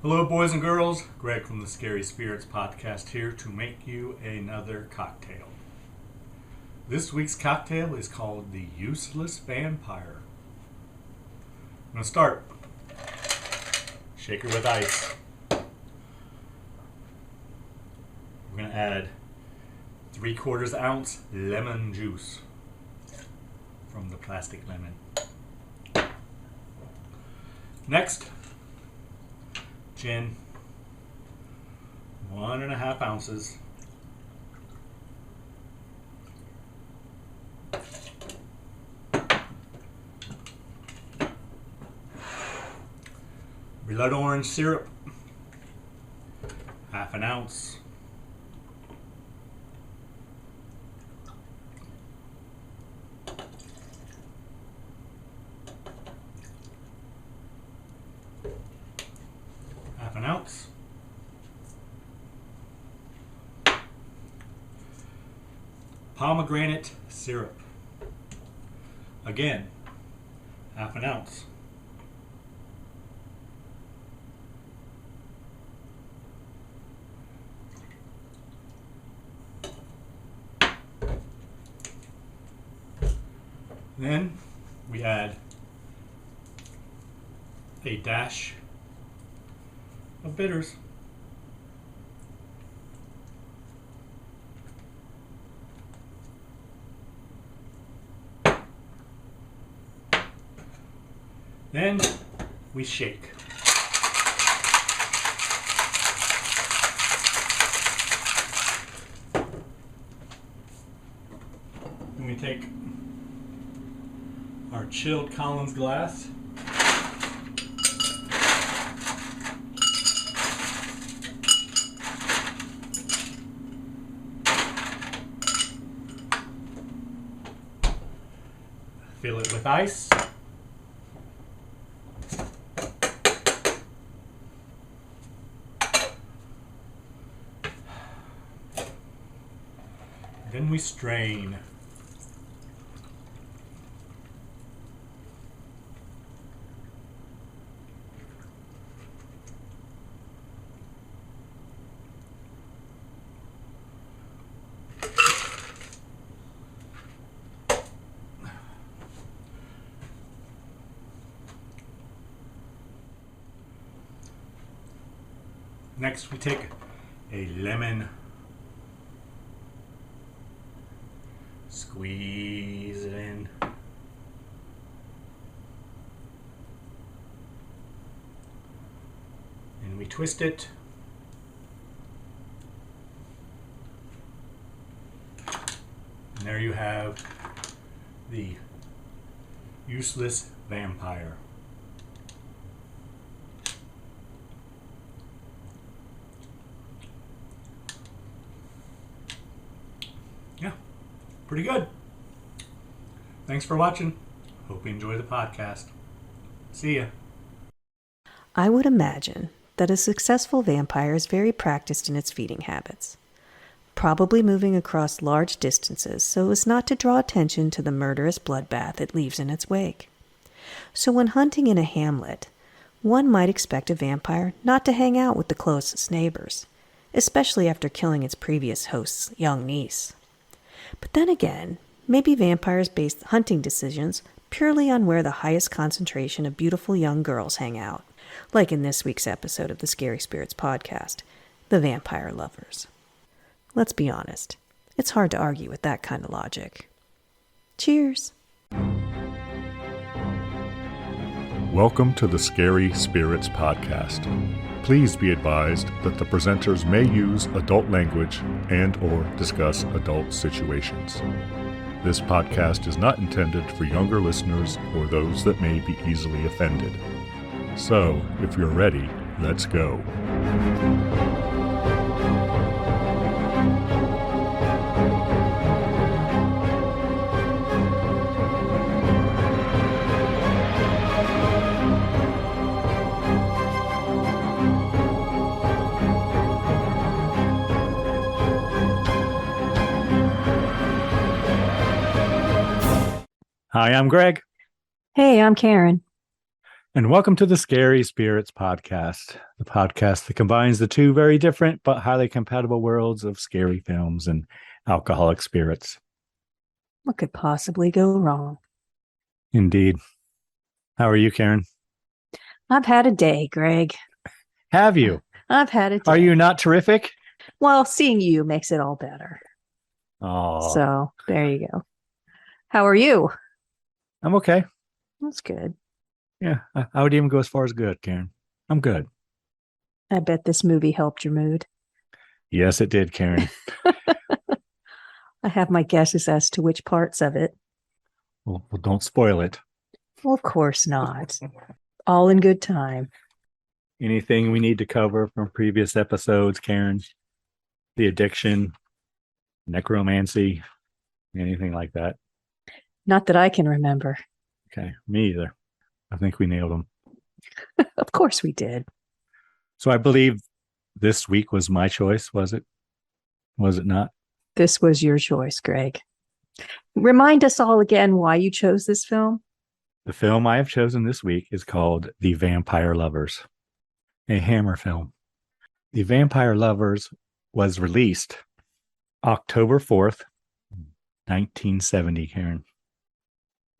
Hello, boys and girls. Greg from the Scary Spirits podcast here to make you another cocktail. This week's cocktail is called the Useless Vampire. I'm going to start. Shaker with ice. We're going to add 3/4 ounce lemon juice from the plastic lemon. Next, gin, 1.5 ounces. Blood orange syrup, 1/2 ounce. An ounce. Pomegranate syrup. Again, 1/2 ounce. Then we add a dash of bitters. Then we shake. Then we take our chilled Collins glass. Fill it with ice. Then we strain. Next, we take a lemon, squeeze it in, and we twist it, and there you have the Useless Vampire. Yeah, pretty good. Thanks for watching. Hope you enjoy the podcast. See ya. I would imagine that a successful vampire is very practiced in its feeding habits, probably moving across large distances so as not to draw attention to the murderous bloodbath it leaves in its wake. So when hunting in a hamlet, one might expect a vampire not to hang out with the closest neighbors, especially after killing its previous host's young niece. But then again, maybe vampires base hunting decisions purely on where the highest concentration of beautiful young girls hang out, like in this week's episode of the Scary Spirits podcast, The Vampire Lovers. Let's be honest, it's hard to argue with that kind of logic. Cheers! Welcome to the Scary Spirits podcast. Please be advised that the presenters may use adult language and/or discuss adult situations. This podcast is not intended for younger listeners or those that may be easily offended. So, if you're ready, let's go. Hi, I'm Greg. Hey, I'm Karen. And welcome to the Scary Spirits Podcast, the podcast that combines the two very different but highly compatible worlds of scary films and alcoholic spirits. What could possibly go wrong? Indeed. How are you, Karen? I've had a day, Greg. Have you? I've had a day. Are you not terrific? Well, seeing you makes it all better. Oh, So there you go. How are you? I'm okay. That's good. Yeah, I would even go as far as good, Karen. I'm good. I bet this movie helped your mood. Yes, it did, Karen. I have my guesses as to which parts of it. Well, don't spoil it. Well, of course not. All in good time. Anything we need to cover from previous episodes, Karen? The addiction, necromancy, anything like that? Not that I can remember. Okay, me either. I think we nailed them. Of course we did. So I believe this week was my choice, was it? Was it not? This was your choice, Greg. Remind us all again why you chose this film. The film I have chosen this week is called The Vampire Lovers, a Hammer film. The Vampire Lovers was released October 4th, 1970, Karen,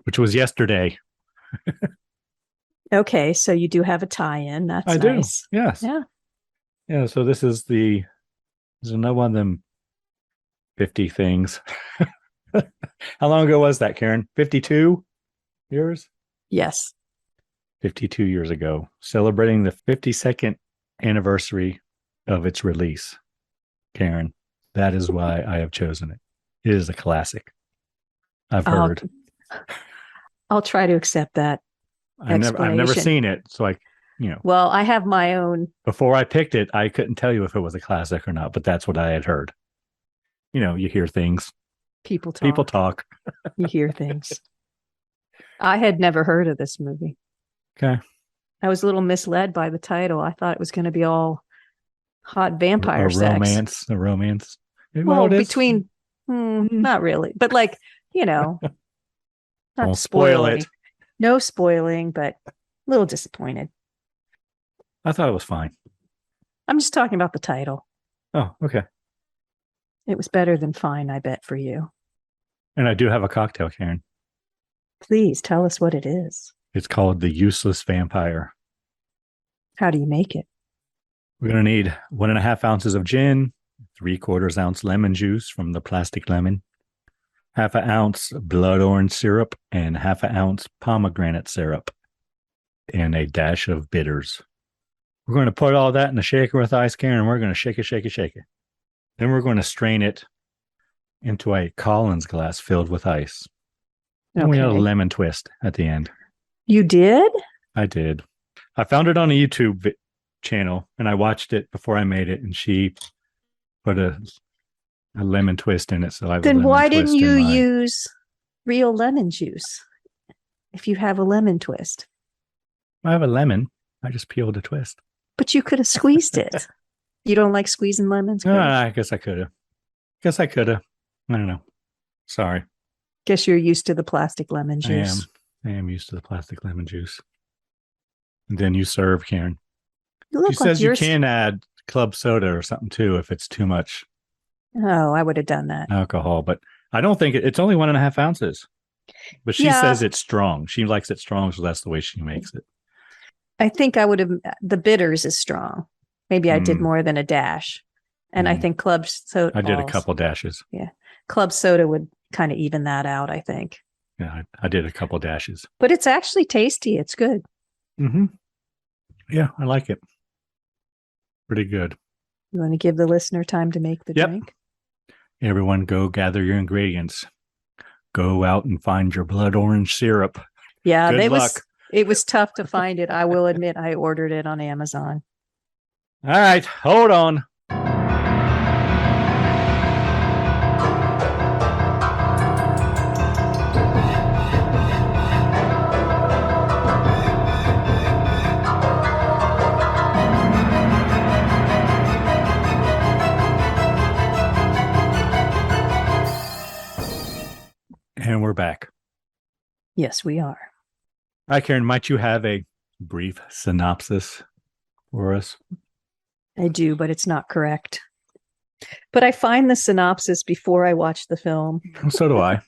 which was yesterday. Okay, so you do have a tie-in. That's nice. Do. Yes. Yeah. Yeah. So this is another one of them 50 things. How long ago was that, Karen? 52 years? Yes. 52 years ago, celebrating the 52nd anniversary of its release. Karen, that is why I have chosen it. It is a classic. I've heard. I'll try to accept that. I've never seen it, so Well, I have my own. Before I picked it, I couldn't tell you if it was a classic or not, but that's what I had heard. You hear things. People talk. You hear things. I had never heard of this movie. Okay. I was a little misled by the title. I thought it was going to be all hot vampire sex. A romance. Well, between, not really, but not Don't spoil it. No spoiling, but a little disappointed. I thought it was fine. I'm just talking about the title. Oh, okay. It was better than fine, I bet, for you. And I do have a cocktail, Karen. Please tell us what it is. It's called the Useless Vampire. How do you make it? We're going to need 1.5 ounces of gin, 3/4 ounce lemon juice from the plastic lemon, 1/2 ounce blood orange syrup, and 1/2 ounce pomegranate syrup, and a dash of bitters. We're going to put all that in a shaker with ice, Karen, and we're going to shake it. Then we're going to strain it into a Collins glass filled with ice. And we had a lemon twist at the end. You did? I did. I found it on a YouTube channel, and I watched it before I made it, and she put a lemon twist in it. So I then why didn't you use real lemon juice if you have a lemon twist? I have a lemon. I just peeled the twist. But you could have squeezed it. You don't like squeezing lemons? I guess I could have. I don't know. Sorry. Guess you're used to the plastic lemon juice. I am used to the plastic lemon juice. And then you serve, Karen. She says you can add club soda or something too if it's too much. Oh, I would have done that. Alcohol, but I don't think it's only 1.5 ounces. But she says it's strong. She likes it strong, so that's the way she makes it. I think I would have. The bitters is strong. Maybe I did more than a dash. And I think club soda. I did a couple dashes. Yeah. Club soda would kind of even that out, I think. Yeah, I did a couple dashes. But it's actually tasty. It's good. Mm-hmm. Yeah, I like it. Pretty good. You want to give the listener time to make the drink? Everyone go gather your ingredients. Go out and find your blood orange syrup. Yeah, Good luck. It was tough to find it. I will admit I ordered it on Amazon. All right, hold on. And we're back. Yes, we are. All right, Karen, might you have a brief synopsis for us? I do, but it's not correct. But I find the synopsis before I watch the film. So do I.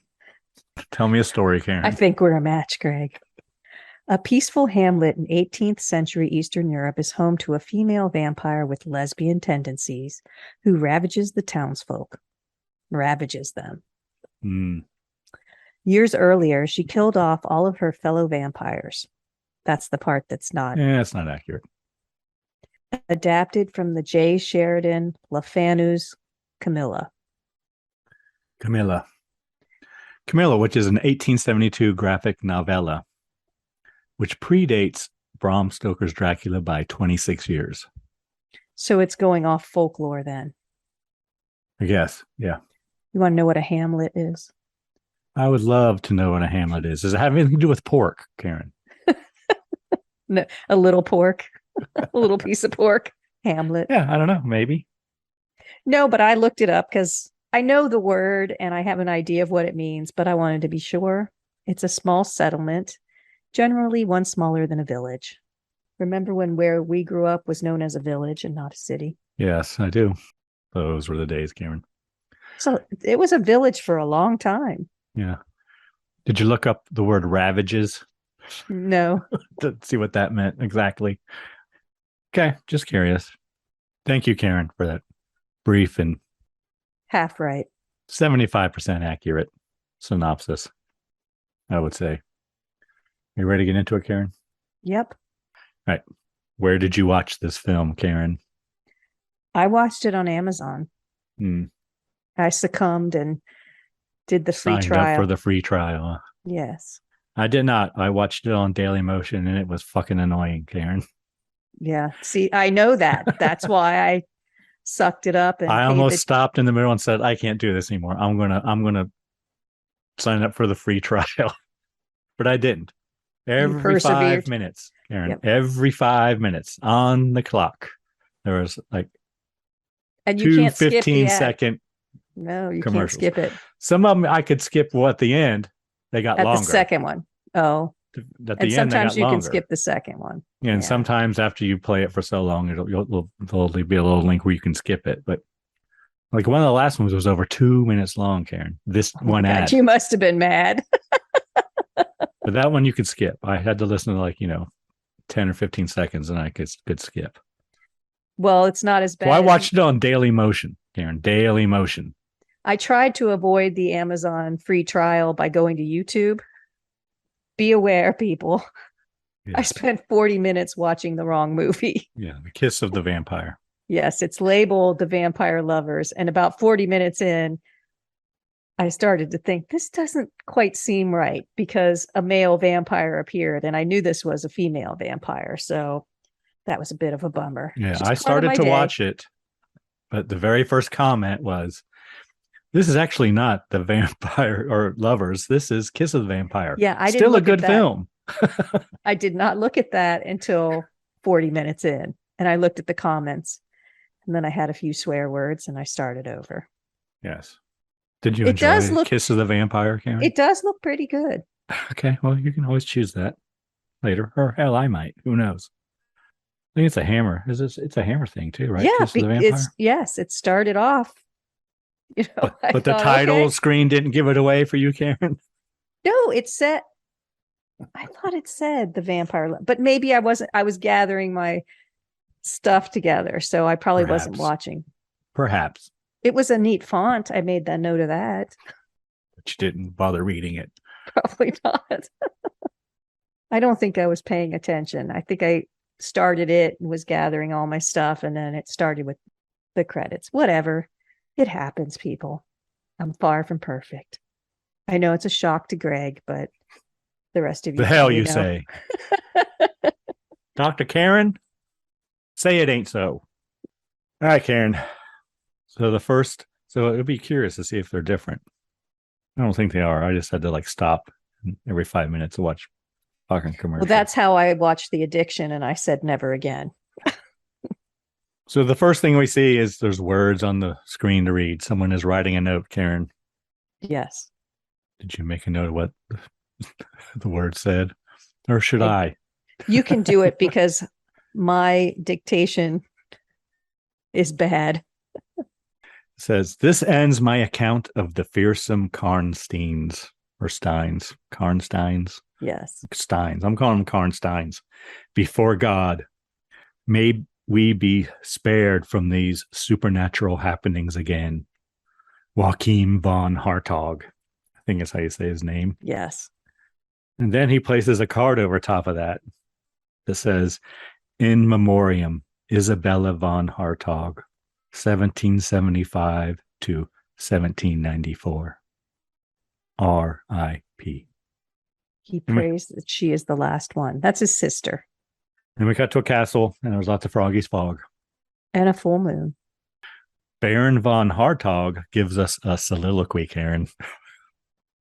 Tell me a story, Karen. I think we're a match, Greg. A peaceful hamlet in 18th century Eastern Europe is home to a female vampire with lesbian tendencies who ravages the townsfolk. Ravages them. Years earlier, she killed off all of her fellow vampires. That's the part that's not. Yeah, it's not accurate. Adapted from the J Sheridan Le Fanu's Carmilla. Carmilla, which is an 1872 graphic novella, which predates Bram Stoker's Dracula by 26 years. So it's going off folklore then. I guess, yeah. You want to know what a Hamlet is? I would love to know what a Hamlet is. Does it have anything to do with pork, Karen? No, a little pork, a little piece of pork. Hamlet. Yeah, I don't know. Maybe. No, but I looked it up because I know the word and I have an idea of what it means, but I wanted to be sure. It's a small settlement, generally one smaller than a village. Remember when where we grew up was known as a village and not a city? Yes, I do. Those were the days, Karen. So it was a village for a long time. Yeah. Did you look up the word ravages? No. To see what that meant exactly. Okay, just curious. Thank you, Karen, for that brief and Half right. 75% accurate synopsis, I would say. Are you ready to get into it, Karen? Yep. All right. Where did you watch this film, Karen? I watched it on Amazon. I succumbed and did the free Signed trial. up for the free trial. Yes. I did not. I watched it on Daily Motion and it was fucking annoying, Karen. Yeah. See, I know that. That's why I sucked it up. And I almost stopped in the middle and said, I can't do this anymore. I'm gonna sign up for the free trial. But I didn't. Every 5 minutes, Karen. Yep. Every 5 minutes on the clock. There was like and you can't skip 15-second. No, you can't skip it. Some of them I could skip at the end. They got longer. At the second one. Oh. At the end, sometimes you longer. can skip the second one. And sometimes after you play it for so long, there'll be a little link where you can skip it. But like one of the last ones was over 2 minutes long, Karen. This one ad. You must have been mad. But that one you could skip. I had to listen to 10 or 15 seconds and I could skip. Well, it's not as bad. Well, I watched it on Daily Motion, Karen. Daily Motion. I tried to avoid the Amazon free trial by going to YouTube. Be aware, people. Yes. I spent 40 minutes watching the wrong movie. Yeah, The Kiss of the Vampire. Yes, it's labeled The Vampire Lovers. And about 40 minutes in, I started to think, this doesn't quite seem right because a male vampire appeared. And I knew this was a female vampire. So that was a bit of a bummer. Yeah, I started to watch it. But the very first comment was, this is actually not The Vampire or Lovers. This is Kiss of the Vampire. Yeah, I didn't Still look a good at that. film. I did not look at that until 40 minutes in. And I looked at the comments. And then I had a few swear words and I started over. Yes. Did you enjoy Kiss of the Vampire, Karen? It does look pretty good. Okay, well, you can always choose that later. Or hell, I might. Who knows? I think it's a Hammer. It's a Hammer thing too, right? Yeah, Kiss of the Vampire? Yes, it started off. But the title screen didn't give it away for you, Karen? No, it said, I thought it said The Vampire, but maybe I wasn't. I was gathering my stuff together, so I probably wasn't watching. Perhaps. It was a neat font. I made that note of that. But you didn't bother reading it. Probably not. I don't think I was paying attention. I think I started it and was gathering all my stuff, and then it started with the credits. Whatever. It happens, people. I'm far from perfect. I know it's a shock to Greg, but the rest of you. The hell you say. Dr. Karen, say it ain't so. All right, Karen. So it'll be curious to see if they're different. I don't think they are. I just had to stop every 5 minutes to watch fucking commercials. Well, that's how I watched The Addiction, and I said never again. So the first thing we see is there's words on the screen to read. Someone is writing a note, Karen. Yes. Did you make a note of what the word said? Or should I? You can do it because my dictation is bad. It says, this ends my account of the fearsome Karnsteins or Steins. Karnsteins? Yes. Steins. I'm calling them Karnsteins. Before God, may we be spared from these supernatural happenings again. Joachim von Hartog. I think that's how you say his name. Yes. And then he places a card over top of that says, in memoriam, Isabella von Hartog, 1775 to 1794. R.I.P. He prays that she is the last one. That's his sister. And we got to a castle, and there was lots of Froggy's Fog. And a full moon. Baron von Hartog gives us a soliloquy, Karen.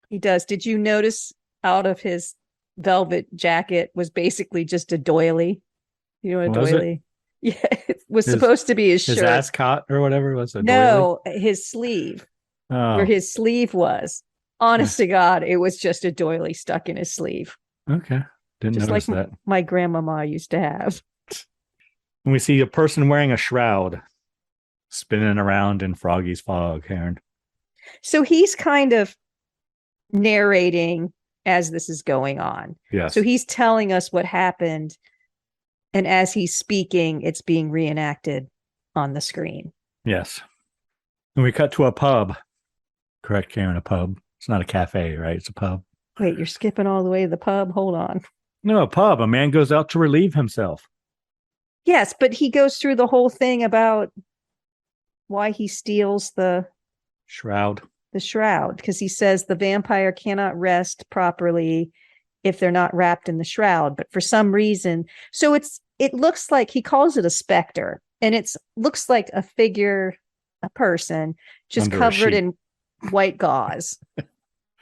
He does. Did you notice out of his velvet jacket was basically just a doily? You know what a doily? Yeah, it was supposed to be his shirt. His ascot or whatever was a no, doily? His sleeve. Where his sleeve was. Honest to God, it was just a doily stuck in his sleeve. Okay. Didn't just notice like that. My grandmama used to have. And we see a person wearing a shroud spinning around in Froggy's Fog, Karen. So he's kind of narrating as this is going on. Yes. So he's telling us what happened. And as he's speaking, it's being reenacted on the screen. Yes. And we cut to a pub. Correct, Karen, a pub. It's not a cafe, right? It's a pub. Wait, you're skipping all the way to the pub? Hold on. No, a pub. A man goes out to relieve himself. Yes, but he goes through the whole thing about why he steals the shroud. The shroud, because he says the vampire cannot rest properly if they're not wrapped in the shroud. But for some reason, so it looks like he calls it a specter, and it looks like a figure, a person just covered in white gauze,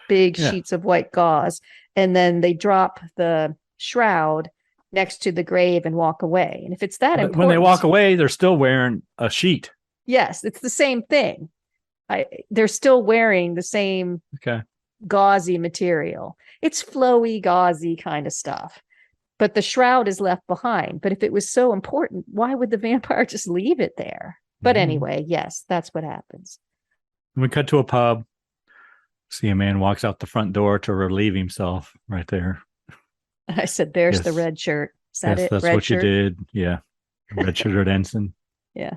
big sheets of white gauze. And then they drop the shroud next to the grave and walk away. And if it's that important, when they walk away, they're still wearing a sheet. Yes, it's the same thing. They're still wearing the same gauzy material. It's flowy, gauzy kind of stuff. But the shroud is left behind. But if it was so important, why would the vampire just leave it there? But anyway, yes, that's what happens. We cut to a pub. See a man walks out the front door to relieve himself right there. I said, there's the red shirt. Is that it? That's red what shirt? You did. Yeah. Red shirted ensign. Yeah.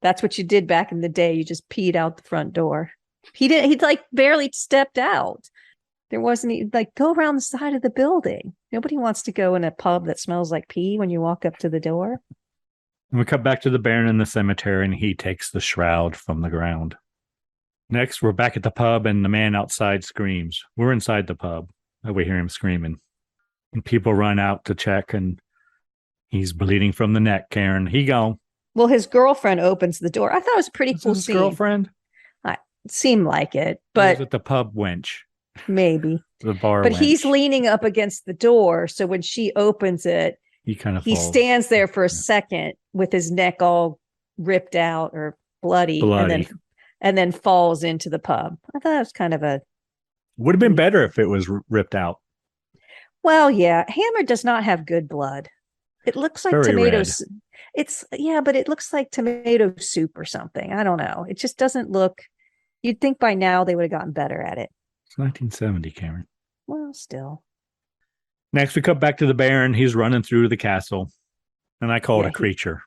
That's what you did back in the day. You just peed out the front door. He like barely stepped out. There wasn't go around the side of the building. Nobody wants to go in a pub that smells like pee when you walk up to the door. And we cut back to the Baron in the cemetery, and he takes the shroud from the ground. Next, we're back at the pub, and the man outside screams. We're inside the pub. We hear him screaming. And people run out to check, and he's bleeding from the neck, Karen. He gone. Well, his girlfriend opens the door. I thought it was a pretty cool scene. Girlfriend? It seemed like it, but was it the pub wench? Maybe. The bar But wench. he's leaning up against the door, so when she opens it, he stands there for a second with his neck all ripped out or bloody. And then falls into the pub. I thought it was kind of would have been better if it was ripped out. Well, yeah. Hammer does not have good blood. It looks like tomatoes. But it looks like tomato soup or something. I don't know. It just doesn't look. You'd think by now they would have gotten better at it. It's 1970, Cameron. Well, still. Next, we cut back to the Baron. He's running through the castle, and I call it a creature.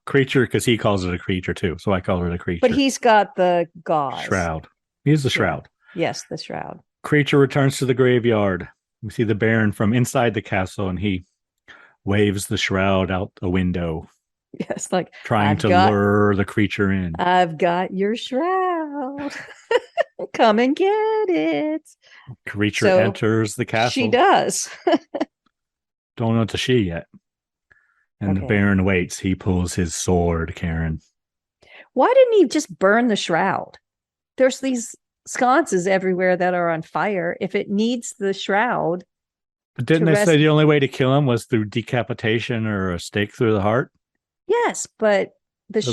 Creature, because he calls it a creature too. So I call it a creature. But he's got the gauze. Shroud. He's the shroud. Yes, the shroud. Creature returns to the graveyard. We see the Baron from inside the castle, and he waves the shroud out a window. Yes, like trying to lure the creature in. I've got your shroud. Come and get it. Creature enters the castle. She does. Don't know it's a she yet. And the Baron waits. He pulls his sword, Karen. Why didn't he just burn the shroud? There's these sconces everywhere that are on fire. If it needs the shroud. But didn't they say the only way to kill him was through decapitation or a stake through the heart? Yes, but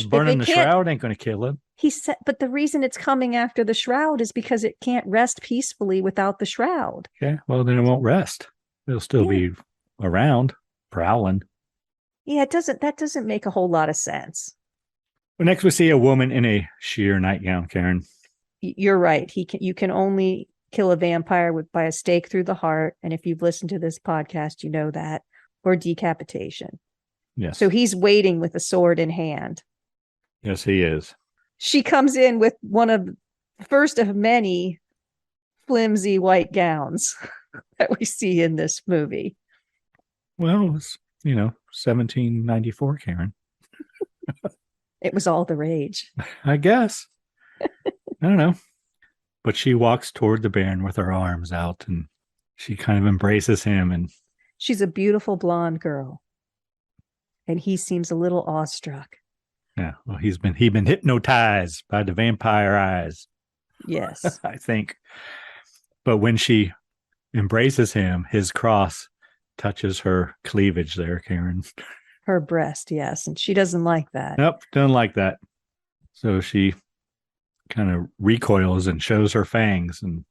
burning the shroud ain't going to kill him. He said, but the reason it's coming after the shroud is because it can't rest peacefully without the shroud. Okay, well then it won't rest. It'll still be around. prowling. Yeah, that doesn't make a whole lot of sense. But next we see a woman in a sheer nightgown, Karen. You're right. You can only kill a vampire by a stake through the heart. And if you've listened to this podcast, you know that, or decapitation. Yes. So he's waiting with a sword in hand. Yes, he is. She comes in with one of the first of many flimsy white gowns that we see in this movie. Well, it was, 1794, Karen. It was all the rage. I guess. I don't know. But she walks toward the Baron with her arms out, and she kind of embraces him. And she's a beautiful blonde girl. And he seems a little awestruck. Yeah, well, he's been hypnotized by the vampire eyes. Yes. I think. But when she embraces him, his cross touches her cleavage there, Karen. Her breast, yes. And she doesn't like that. Nope, doesn't like that. So she kind of recoils and shows her fangs and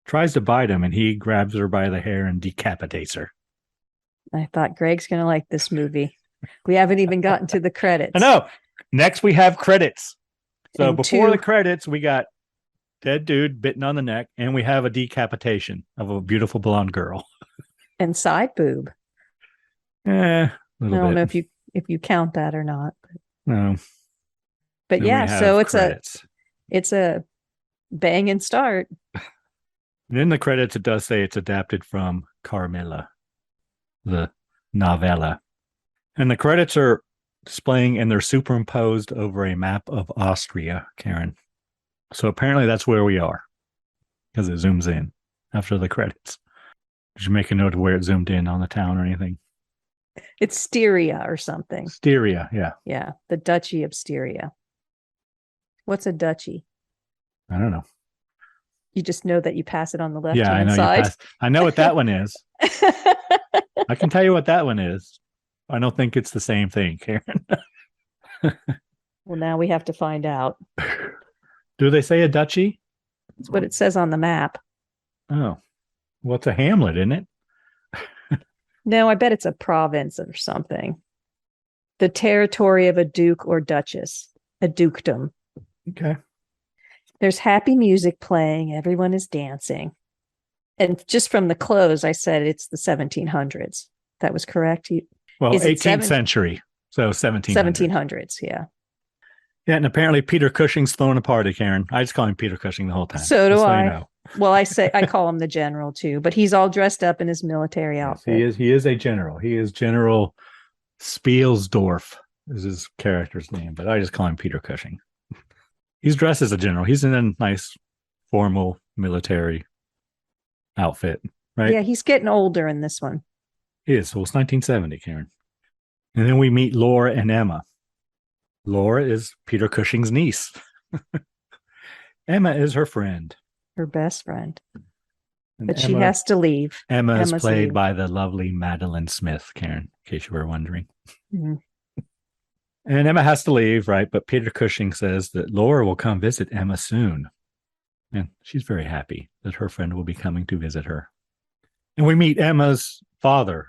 tries to bite him, and he grabs her by the hair and decapitates her. I thought Greg's going to like this movie. We haven't even gotten to the credits. I know. Next, we have credits. So And before two- the credits, we got dead dude bitten on the neck, and we have a decapitation of a beautiful blonde girl. And side boob. A I little don't bit. know if you count that or not. No. But Then yeah, we have so credits. it's a bang and start. And in the credits, it does say it's adapted from Carmilla, the novella. And the credits are displaying, and they're superimposed over a map of Austria, Karen. So apparently that's where we are, because it zooms in after the credits. Did you make a note of where it zoomed in on the town or anything? It's Styria or something. Styria, yeah. Yeah, the Duchy of Styria. What's a duchy? I don't know. You just know that you pass it on the left Yeah, I hand know. side. I know what that one is. I can tell you what that one is. I don't think it's the same thing, Karen. Well, now we have to find out. Do they say a duchy? That's what it says on the map. Oh, well, it's a hamlet, isn't it? No, I bet it's a province or something. The territory of a duke or duchess, a dukedom. Okay. There's happy music playing. Everyone is dancing. And just from the close, I said it's the 1700s. That was correct. Well, Is it 18th century. So 1700s. 1700s, yeah. Yeah, and apparently Peter Cushing's thrown a party, Karen. I just call him Peter Cushing the whole time. So do just I. you know. Well, I call him the general too, but he's all dressed up in his military Yes, outfit. he is a general. He is General Spielsdorf is his character's name, but I just call him Peter Cushing. He's dressed as a general. He's in a nice formal military outfit, right? Yeah, he's getting older in this one. He is. So it's 1970, Karen. And then we meet Laura and Emma. Laura is Peter Cushing's niece. Emma is her friend. Her best friend. And But she has to leave. Emma is Emma's played leaving. by the lovely Madeline Smith, Karen, in case you were wondering. Mhm. And Emma has to leave, right? But Peter Cushing says that Laura will come visit Emma soon. And she's very happy that her friend will be coming to visit her. And we meet Emma's father,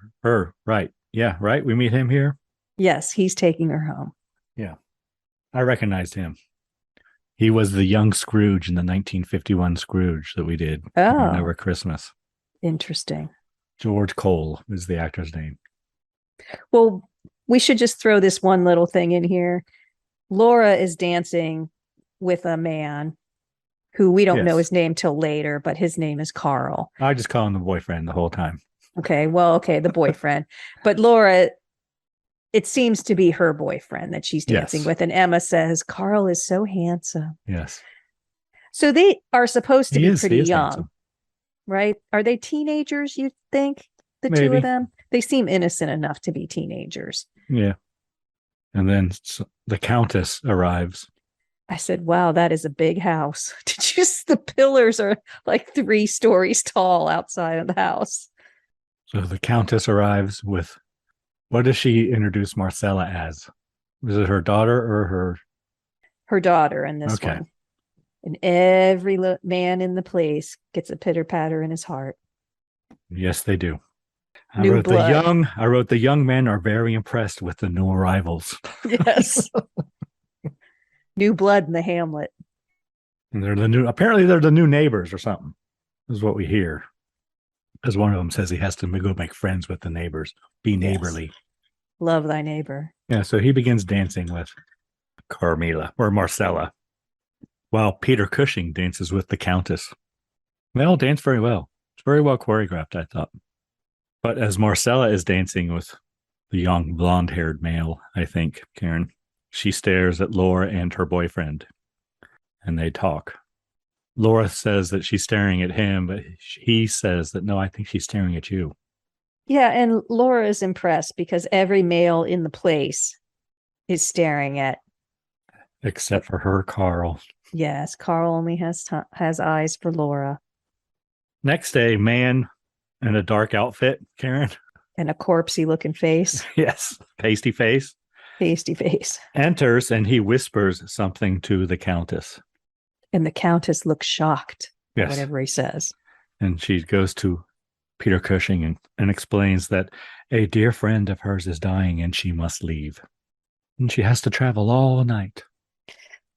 right? Yeah, right? We meet him here. Yes, he's taking her home. Yeah. I recognized him. He was the young Scrooge in the 1951 Scrooge that we did Oh. over Christmas. Interesting. George Cole is the actor's name. Well, we should just throw this one little thing in here. Laura is dancing with a man who we don't know Yes. his name till later, but his name is Carl. I just call him the boyfriend the whole time. Okay, the boyfriend. But Laura, it seems to be her boyfriend that she's dancing Yes. with. And Emma says, Carl is so handsome. Yes. So they are supposed to He be is pretty young, handsome. right? Are they teenagers, you think? The two Maybe. of them? They seem innocent enough to be teenagers. Yeah. And then the Countess arrives. I said, wow, that is a big house. Did you see the pillars are like 3 stories tall outside of the house? So the Countess arrives with, what does she introduce Marcella as? Was it her daughter or Her daughter in this Okay. one. And every man in the place gets a pitter patter in his heart. Yes, they do. New blood. I wrote the young men are very impressed with the new arrivals. Yes. New blood in the Hamlet. And apparently they're the new neighbors or something, is what we hear. As one of them says he has to go make friends with the neighbors, be neighborly. Yes. Love thy neighbor. Yeah, so he begins dancing with Carmilla or Marcella, while Peter Cushing dances with the Countess. They all dance very well. It's very well choreographed, I thought. But as Marcella is dancing with the young blonde-haired male, I think, Karen, she stares at Laura and her boyfriend, and they talk. Laura says that she's staring at him, but he says that, no, I think she's staring at you. Yeah, and Laura is impressed because every male in the place is staring at. Except for her, Carl. Yes, Carl only has eyes for Laura. Next day, man in a dark outfit, Karen. And a corpsey looking face. Yes, pasty face. Pasty face. Enters and he whispers something to the Countess. And the Countess looks shocked at Yes. whatever he says. And she goes to Peter Cushing and explains that a dear friend of hers is dying and she must leave. And she has to travel all night.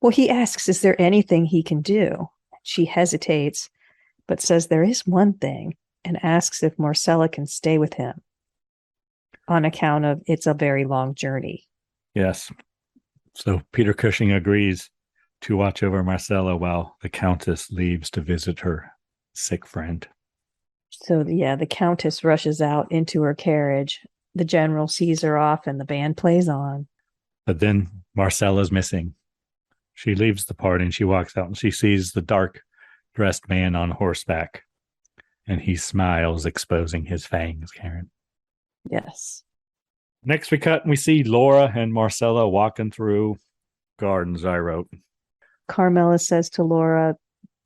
Well, he asks, is there anything he can do? She hesitates, but says there is one thing, and asks if Marcella can stay with him on account of it's a very long journey. Yes. So Peter Cushing agrees to watch over Marcella while the Countess leaves to visit her sick friend. So, the Countess rushes out into her carriage. The general sees her off and the band plays on. But then Marcella's missing. She leaves the party and she walks out and she sees the dark-dressed man on horseback. And he smiles, exposing his fangs, Karen. Yes. Next we cut and we see Laura and Marcella walking through gardens, I wrote. Carmilla says to Laura,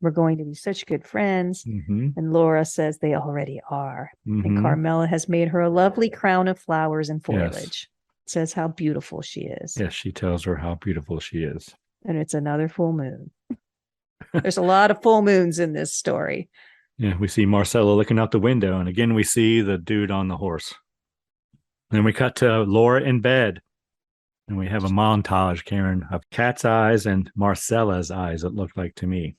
we're going to be such good friends. Mm-hmm. And Laura says they already are. Mm-hmm. And Carmilla has made her a lovely crown of flowers and foliage. Yes. Says how beautiful she is. Yes, she tells her how beautiful she is. And it's another full moon. There's a lot of full moons in this story. Yeah, we see Marcella looking out the window, and again we see the dude on the horse. Then we cut to Laura in bed, and we have a montage, Karen, of Kat's eyes and Marcella's eyes, it looked like to me.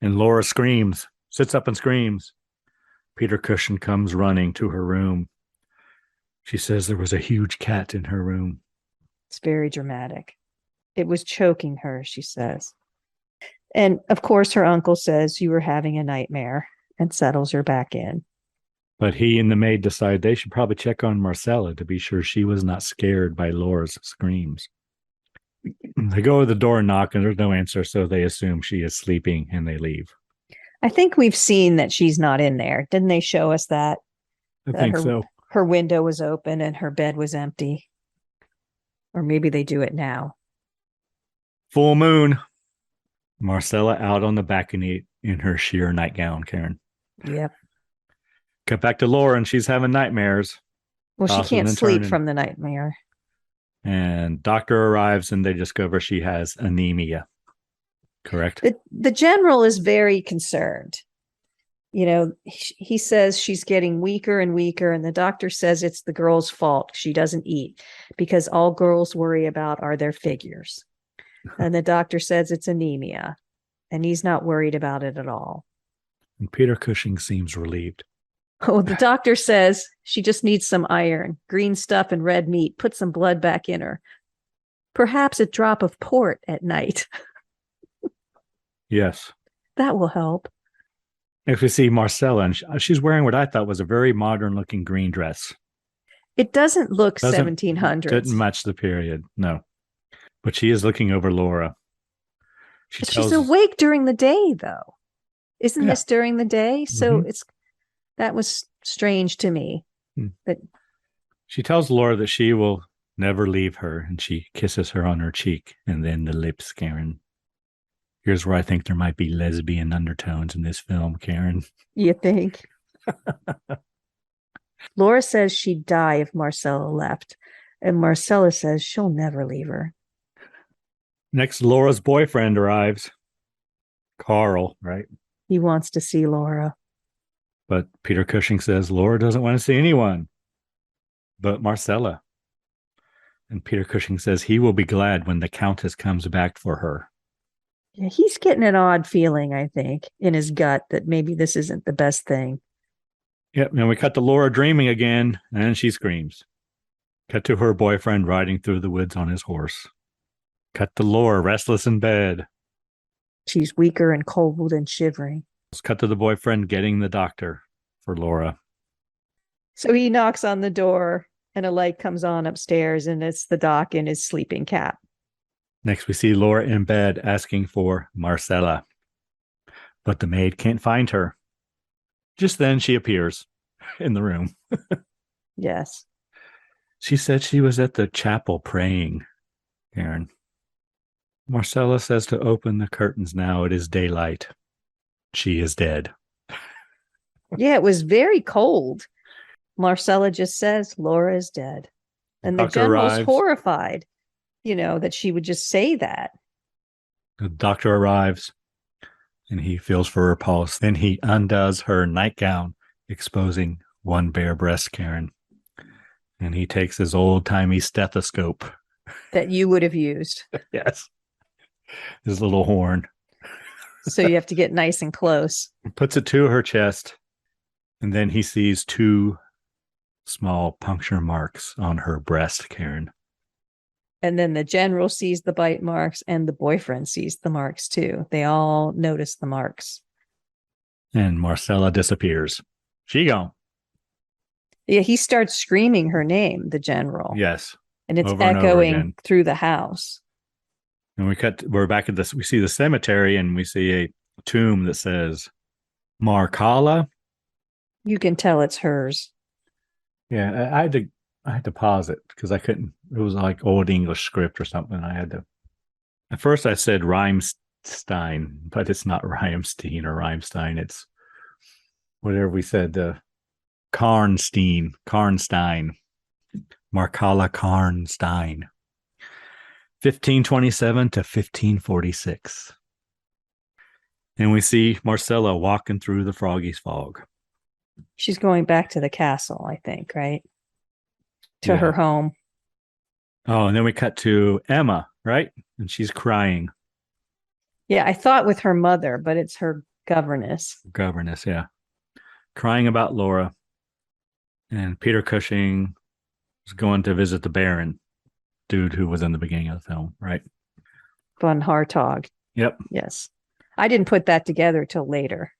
And Laura screams, sits up and screams. Peter Cushing comes running to her room. She says there was a huge cat in her room. It's very dramatic. It was choking her, she says. And of course, her uncle says you were having a nightmare and settles her back in. But he and the maid decide they should probably check on Marcella to be sure she was not scared by Laura's screams. They go to the door and knock, and there's no answer, so they assume she is sleeping, and they leave. I think we've seen that she's not in there. Didn't they show us that? I think so. Her window was open and her bed was empty. Or maybe they do it now. Full moon. Marcella out on the balcony in her sheer nightgown, Karen. Yep. Cut back to Laura, and she's having nightmares. Well, she Tossing can't and sleep turning. from the nightmare. And doctor arrives, and they discover she has anemia. Correct? The general is very concerned. You know, he says she's getting weaker and weaker, and the doctor says it's the girl's fault. She doesn't eat because all girls worry about are their figures. And the doctor says it's anemia, and he's not worried about it at all. And Peter Cushing seems relieved. Oh, the doctor says she just needs some iron, green stuff, and red meat. Put some blood back in her. Perhaps a drop of port at night. Yes. That will help. If we see Marcella, and she's wearing what I thought was a very modern-looking green dress. It doesn't look Doesn't- 1700s. Didn't match the period, no. But she is looking over Laura. She's awake during the day, though. Isn't Yeah. this during the day? So Mhm. that was strange to me. But She tells Laura that she will never leave her, and she kisses her on her cheek and then the lips, Karen. Here's where I think there might be lesbian undertones in this film, Karen. you think? Laura says she'd die if Marcella left. And Marcella says she'll never leave her. Next, Laura's boyfriend arrives. Carl, right? He wants to see Laura. But Peter Cushing says Laura doesn't want to see anyone but Marcella. And Peter Cushing says he will be glad when the Countess comes back for her. Yeah, he's getting an odd feeling, I think, in his gut that maybe this isn't the best thing. Yep. And we cut to Laura dreaming again, and she screams. Cut to her boyfriend riding through the woods on his horse. Cut to Laura restless in bed. She's weaker and cold and shivering. Let's cut to the boyfriend getting the doctor for Laura. So he knocks on the door and a light comes on upstairs, and it's the doc in his sleeping cap. Next, we see Laura in bed asking for Marcella. But the maid can't find her. Just then she appears in the room. Yes. She said she was at the chapel praying, Karen. Marcella says to open the curtains now. It is daylight. She is dead. Yeah, it was very cold. Marcella just says Laura is dead. And the Doctor general's arrives. horrified, that she would just say that. The doctor arrives and he feels for her pulse. Then he undoes her nightgown, exposing one bare breast, Karen. And he takes his old-timey stethoscope. That you would have used. Yes. His little horn. So you have to get nice and close. Puts it to her chest. And then he sees 2 small puncture marks on her breast, Karen. And then the general sees the bite marks and the boyfriend sees the marks too. They all notice the marks. And Marcella disappears. She gone. Yeah, he starts screaming her name, the general. Yes. And it's over and over echoing again. through the house. And we're back at this. We see the cemetery and we see a tomb that says Marcella. You can tell it's hers. Yeah, I had to pause it because I couldn't. It was like old English script or something. I had to. At first, I said Rhymstein, but it's not Rhymstein or Rhymstein. It's whatever we said. Karnstein, Marcella Karnstein, 1527 to 1546. And we see Marcella walking through the Froggy's Fog. She's going back to the castle, I think, right? To her home. Oh, and then we cut to Emma, right? And she's crying. Yeah, I thought with her mother, but it's her governess. Governess, yeah. Crying about Laura. And Peter Cushing was going to visit the Baron, dude who was in the beginning of the film, right? Von Hartog. Yep. Yes. I didn't put that together till later.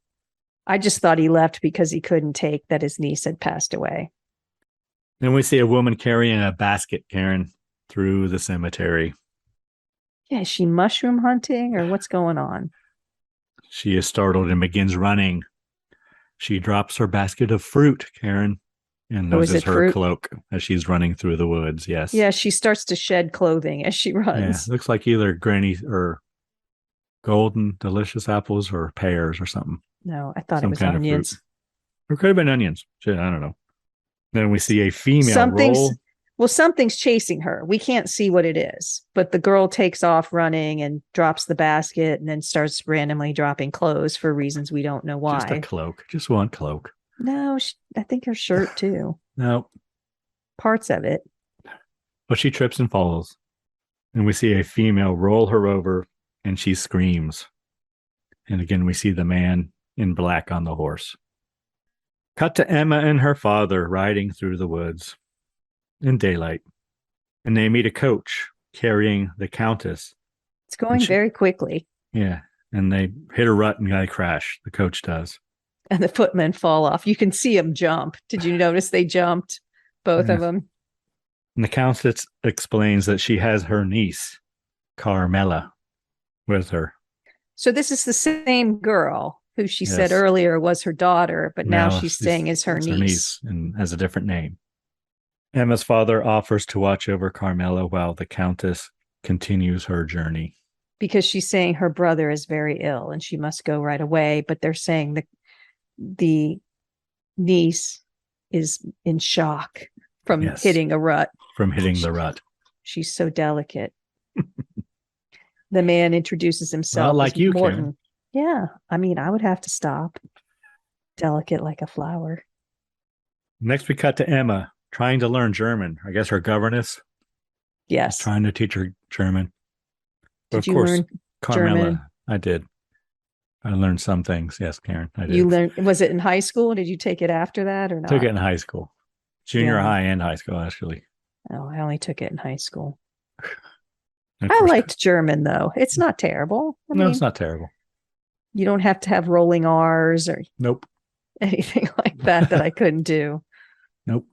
I just thought he left because he couldn't take that his niece had passed away. Then we see a woman carrying a basket, Karen, through the cemetery. Yeah, is she mushroom hunting or what's going on? She is startled and begins running. She drops her basket of fruit, Karen, and loses her fruit? cloak as she's running through the woods. Yes. Yeah, she starts to shed clothing as she runs. Yeah, looks like either Granny or golden delicious apples or pears or something. No, I thought Some it was kind of onions. fruit. Or could have been onions. Shit, I don't know. Then we see a female roll. Well, something's chasing her. We can't see what it is, but the girl takes off running and drops the basket and then starts randomly dropping clothes for reasons we don't know why. Just a cloak. Just one cloak. No, I think her shirt too. No. Parts of it. But she trips and falls. And we see a female roll her over and she screams. And again, we see the man in black on the horse. Cut to Emma and her father riding through the woods in daylight. And they meet a coach carrying the Countess. It's going very quickly. Yeah. And they hit a rut and they crash. The coach does. And the footmen fall off. You can see them jump. Did you notice they jumped? Both of them. And the Countess explains that she has her niece, Carmilla, with her. So this is the same girl who she said earlier was her daughter, but now she's saying is her niece. And has a different name. Emma's father offers to watch over Carmilla while the Countess continues her journey. Because she's saying her brother is very ill and she must go right away. But they're saying that the niece is in shock from hitting a rut. From hitting the rut. She's so delicate. The man introduces himself. Not like you, Morton. Karen. Yeah. I mean, I would have to stop. Delicate like a flower. Next, we cut to Emma trying to learn German. I guess her governess is Yes. trying to teach her German. But Did you learn Carmilla, German? I did. I learned some things. Yes, Karen, I did. You learned, was it in high school? Did you take it after that or not? Took it in high school. Junior Yeah. high and high school, actually. Oh, I only took it in high school. And of I course- liked German though. It's not terrible. I No, mean, it's not terrible. you don't have to have rolling R's or Nope. anything like that I couldn't do. Nope.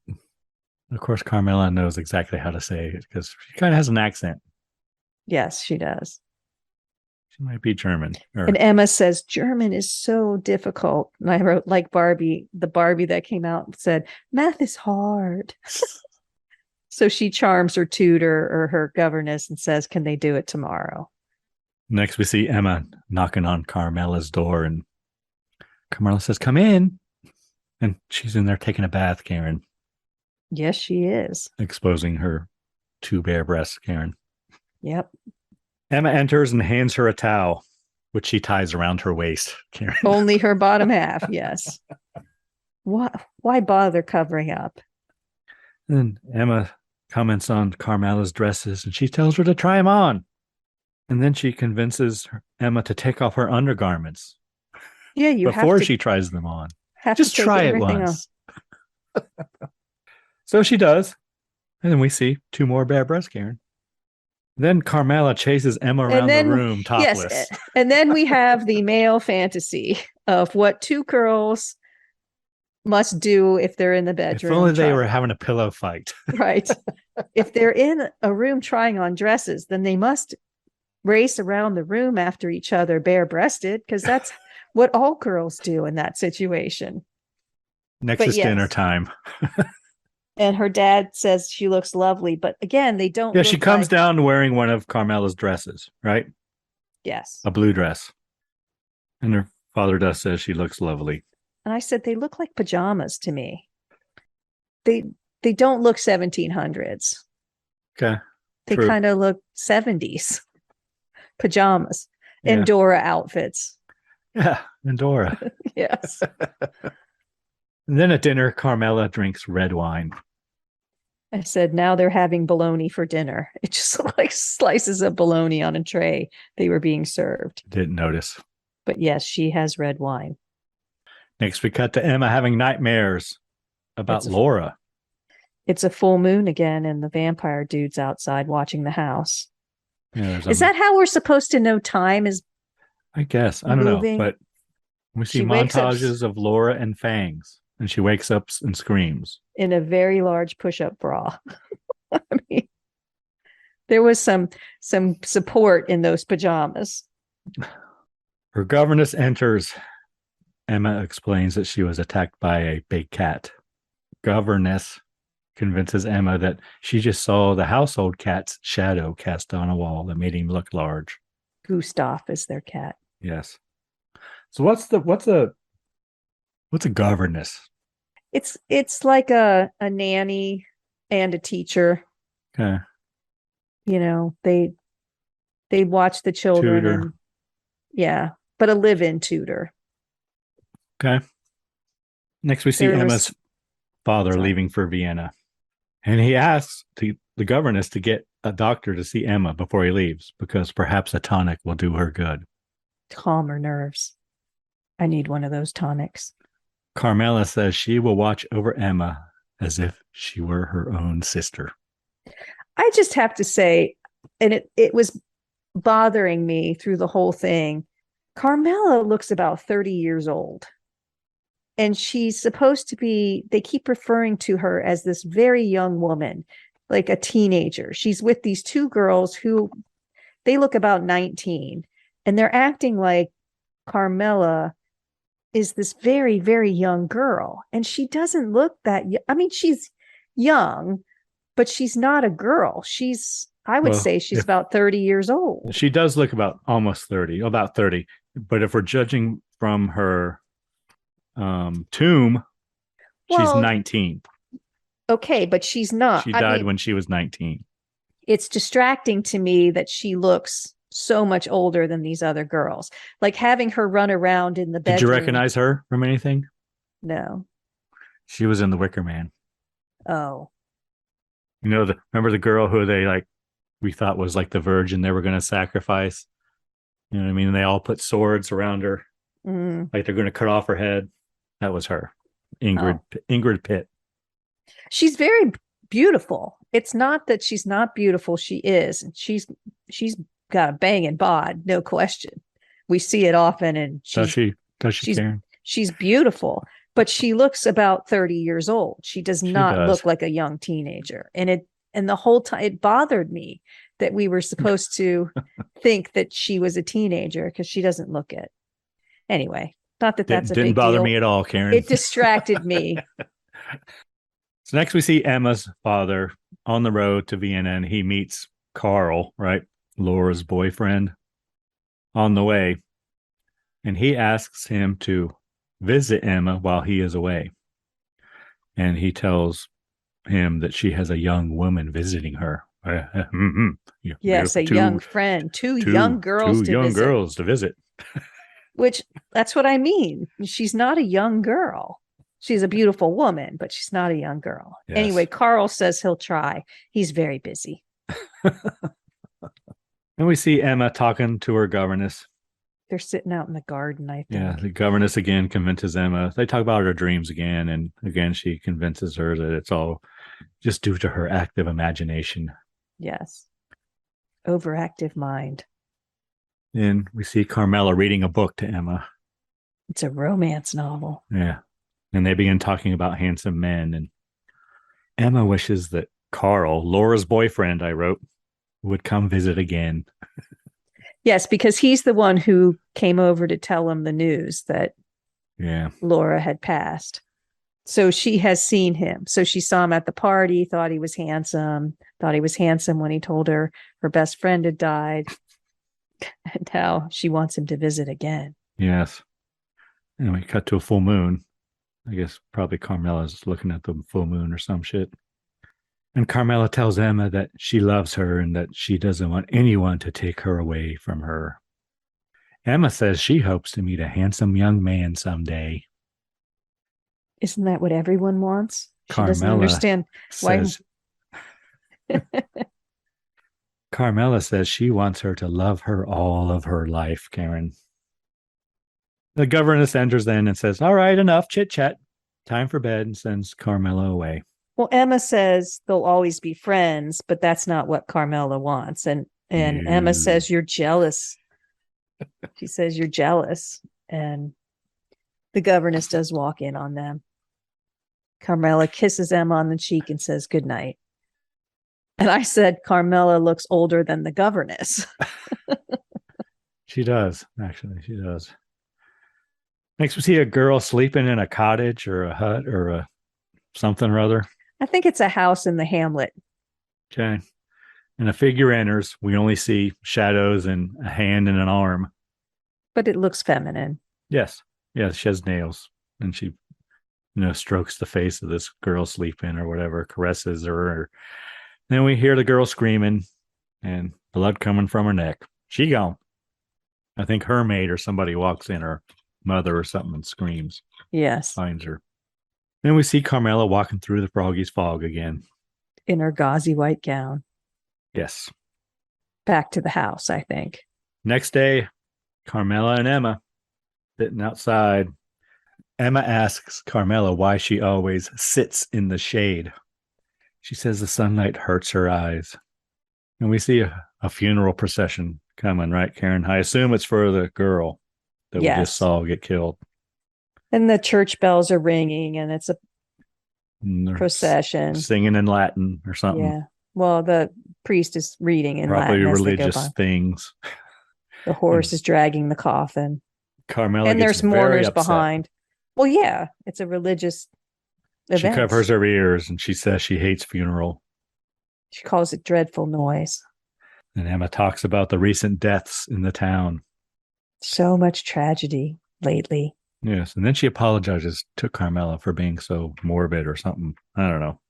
Of course, Carmilla knows exactly how to say it because she kind of has an accent. Yes, she does. She might be German. And Emma says, German is so difficult. And I wrote, like Barbie, the Barbie that came out and said, math is hard. So she charms her tutor or her governess and says, can they do it tomorrow? Next, we see Emma knocking on Carmilla's door, and Carmilla says, come in. And she's in there taking a bath, Karen, Yes, she is. exposing her 2 bare breasts, Karen. Yep. Emma enters and hands her a towel, which she ties around her waist, Karen. Only her bottom half. Yes. Why bother covering up? And Emma comments on Carmilla's dresses, and she tells her to try them on. And then she convinces Emma to take off her undergarments Yeah, you before have to, she tries them on. have Just to take try it everything once. So she does. And then we see 2 more bare breasts, Karen. Then Carmilla chases Emma around the room topless. Yes, and then we have the male fantasy of what 2 girls must do if they're in the If bedroom. only they were having a pillow fight. right. If they're in a room trying on dresses, then they must race around the room after each other bare-breasted, because that's what all girls do in that situation. Next But is yes. dinner time. And her dad says she looks lovely, but again, they don't. Yeah, look she comes like- down wearing one of Carmilla's dresses, right? Yes. A blue dress. And her father does says she looks lovely. And I said, they look like pajamas to me. They don't look 1700s. Okay. They True. kind of look 70s pajamas Yeah. and Dora outfits. Yeah, and Dora. Yes. And then at dinner, Carmilla drinks red wine. I said, now they're having bologna for dinner. It just looked like slices of bologna on a tray they were being served. Didn't notice. But yes, she has red wine. Next, we cut to Emma having nightmares about It's a- Laura. It's a full moon again, and the vampire dude's outside watching the house. Yeah, there's Is that how we're supposed to know time is? I guess. I don't moving? know. But we see She wakes up- montages of Laura and Fangs. And she wakes up and screams. In a very large push-up bra. I mean, there was some support in those pajamas. Her governess enters. Emma explains that she was attacked by a big cat. Governess convinces Emma that she just saw the household cat's shadow cast on a wall that made him look large. Gustav is their cat. Yes. So what's a governess? It's like a nanny and a teacher. Okay. You know, they watch the children. Tutor. And, yeah, but a live-in tutor. Okay. Next, we see There was- Emma's father Sorry. leaving for Vienna. And he asks the governess to get a doctor to see Emma before he leaves because perhaps a tonic will do her good. Calm her nerves. I need one of those tonics. Carmilla says she will watch over Emma as if she were her own sister. I just have to say, and it was bothering me through the whole thing. Carmilla looks about 30 years old. And she's supposed to be, they keep referring to her as this very young woman, like a teenager. She's with these 2 girls who they look about 19, and they're acting like Carmilla is this very, very young girl. And she doesn't look that, I mean, she's young, but she's not a girl. I would Well, say she's if- about 30 years old. She does look about almost 30, about 30. But if we're judging from her tomb, she's Well, 19. Okay, but she's not. She I died mean, when she was 19. it's distracting to me that she looks so much older than these other girls. Like having her run around in the bedroom. Did you recognize her from anything? No. She was in The Wicker Man. Oh. You know, remember the girl who we thought was like the virgin they were going to sacrifice? You know what I mean? They all put swords around her, like they're going to cut off her head. That was her, Ingrid Pitt. She's very beautiful. It's not that she's not beautiful. She is. And she's got a banging bod, no question. We see it often. And Does she, Karen? She's beautiful, but she looks about 30 years old. She does not look like a young teenager. And the whole time it bothered me that we were supposed to think that she was a teenager because she doesn't look it. Anyway, not that that's a big deal. Didn't bother me at all, Karen. It distracted me. So next we see Emma's father on the road to Vienna, and he meets Carl, right? Laura's boyfriend, on the way. And he asks him to visit Emma while he is away. And he tells him that she has a young woman visiting her. Yes, a young friend. Two young girls to visit. Which, that's what I mean. She's not a young girl. She's a beautiful woman, but she's not a young girl. Yes. Anyway, Carl says he'll try. He's very busy. And we see Emma talking to her governess. They're sitting out in the garden, I think. Yeah, the governess again convinces Emma. They talk about her dreams again. And again, she convinces her that it's all just due to her active imagination. Yes. Overactive mind. Then we see Carmilla reading a book to Emma. It's a romance novel. Yeah. And they begin talking about handsome men. And Emma wishes that Carl, Laura's boyfriend, I wrote, would come visit again. Yes, because he's the one who came over to tell him the news that Laura had passed. So she has seen him. So she saw him at the party, thought he was handsome when he told her her best friend had died. And now she wants him to visit again. Yes. And we cut to a full moon. I guess probably Carmilla's looking at the full moon or some shit. And Carmilla tells Emma that she loves her and that she doesn't want anyone to take her away from her. Emma says she hopes to meet a handsome young man someday. Isn't that what everyone wants? Carmilla she doesn't understand why. Carmilla says she wants her to love her all of her life, Karen. The governess enters then and says, all right, enough chit-chat. Time for bed, and sends Carmilla away. Well, Emma says they'll always be friends, but that's not what Carmilla wants. And Emma says, you're jealous. She says, you're jealous. And the governess does walk in on them. Carmilla kisses Emma on the cheek and says, good night. And I said, Carmilla looks older than the governess. She does, actually. She does. Next, we see a girl sleeping in a cottage or a hut or a something or other. I think it's a house in the Hamlet. Okay. And a figure enters. We only see shadows and a hand and an arm. But it looks feminine. Yes. Yeah, she has nails. And she, strokes the face of this girl sleeping or whatever, caresses her. Then we hear the girl screaming and blood coming from her neck. She gone. I think her maid or somebody walks in, her mother or something, and screams. Yes. Finds her. Then we see Carmilla walking through the Froggy's fog again. In her gauzy white gown. Yes. Back to the house, I think. Next day, Carmilla and Emma sitting outside. Emma asks Carmilla why she always sits in the shade. She says the sunlight hurts her eyes. And we see a funeral procession coming, right, Karen? I assume it's for the girl that we just saw get killed. And the church bells are ringing, and it's a procession. Singing in Latin or something. Yeah. Well, the priest is reading in Probably Latin. Religious things. The horse is dragging the coffin. Carmilla and gets there's mourners upset. Behind. Well, yeah, it's a religious event. She covers her ears and she says she hates funeral. She calls it dreadful noise. And Emma talks about the recent deaths in the town. So much tragedy lately. Yes, and then she apologizes to Carmilla for being so morbid or something. I don't know.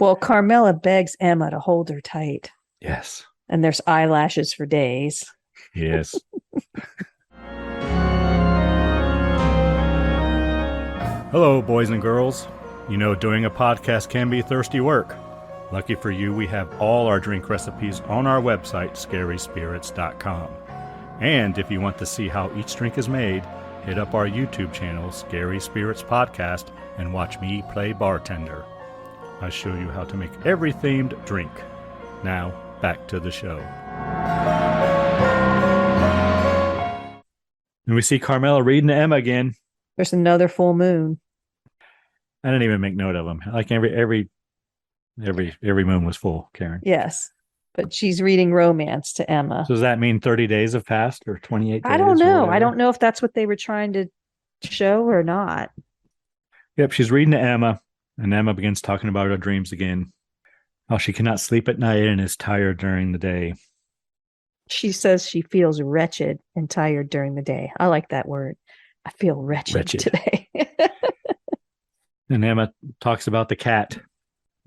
Well, Carmilla begs Emma to hold her tight. Yes. And there's eyelashes for days. Yes. Hello, boys and girls. You know, doing a podcast can be thirsty work. Lucky for you, we have all our drink recipes on our website, scaryspirits.com. And if you want to see how each drink is made, hit up our YouTube channel, Scary Spirits Podcast, and watch me play bartender. I show you how to make every themed drink. Now, back to the show. And we see Carmilla reading to Emma again. There's another full moon. I didn't even make note of them. Like every moon was full, Karen. Yes. But she's reading romance to Emma. So does that mean 30 days have passed or 28 days? I don't know. I don't know if that's what they were trying to show or not. Yep, she's reading to Emma, and Emma begins talking about her dreams again. How she cannot sleep at night and is tired during the day. She says she feels wretched and tired during the day. I like that word. I feel wretched. Today. And Emma talks about the cat.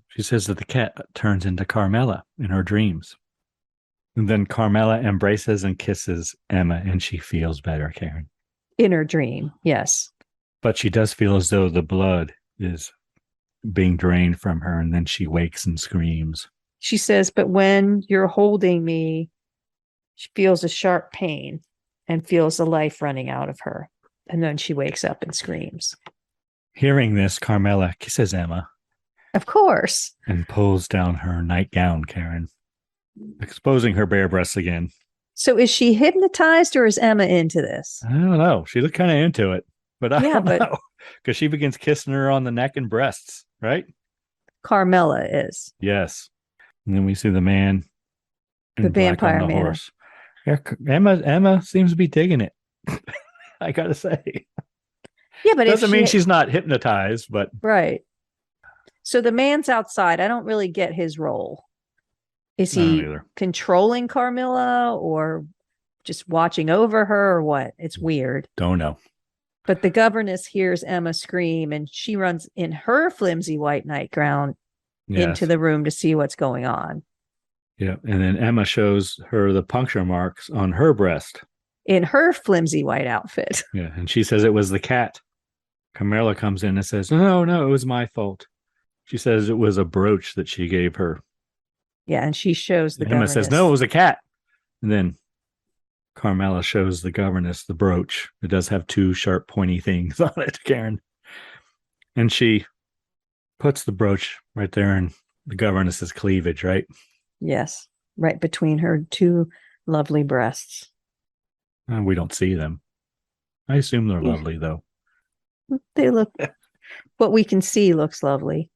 She says that the cat turns into Carmilla in her dreams. And then Carmilla embraces and kisses Emma, and she feels better, Karen. In her dream, yes. But she does feel as though the blood is being drained from her, and then she wakes and screams. She says, but when you're holding me, she feels a sharp pain and feels the life running out of her. And then she wakes up and screams. Hearing this, Carmilla kisses Emma. Of course. And pulls down her nightgown, Karen, exposing her bare breasts again. So is she hypnotized or is Emma into this? I don't know. She looked kind of into it, but I don't know. Because she begins kissing her on the neck and breasts, right? Carmilla is. Yes. And then we see the man. The vampire on the man. Horse. Yeah, Emma seems to be digging it. I gotta say. Yeah, but doesn't mean she's not hypnotized, but right. So the man's outside. I don't really get his role. Is he controlling Carmilla or just watching over her or what? It's weird. Don't know. But the governess hears Emma scream and she runs in her flimsy white nightgown into the room to see what's going on. Yeah. And then Emma shows her the puncture marks on her breast. In her flimsy white outfit. Yeah. And she says it was the cat. Carmilla comes in and says, no, it was my fault. She says it was a brooch that she gave her. Yeah. And she shows the governess. Emma says, no, it was a cat. And then Carmilla shows the governess the brooch. It does have two sharp, pointy things on it, Karen. And she puts the brooch right there in the governess's cleavage, right? Yes. Right between her two lovely breasts. And we don't see them. I assume they're lovely, though. They look, what we can see looks lovely.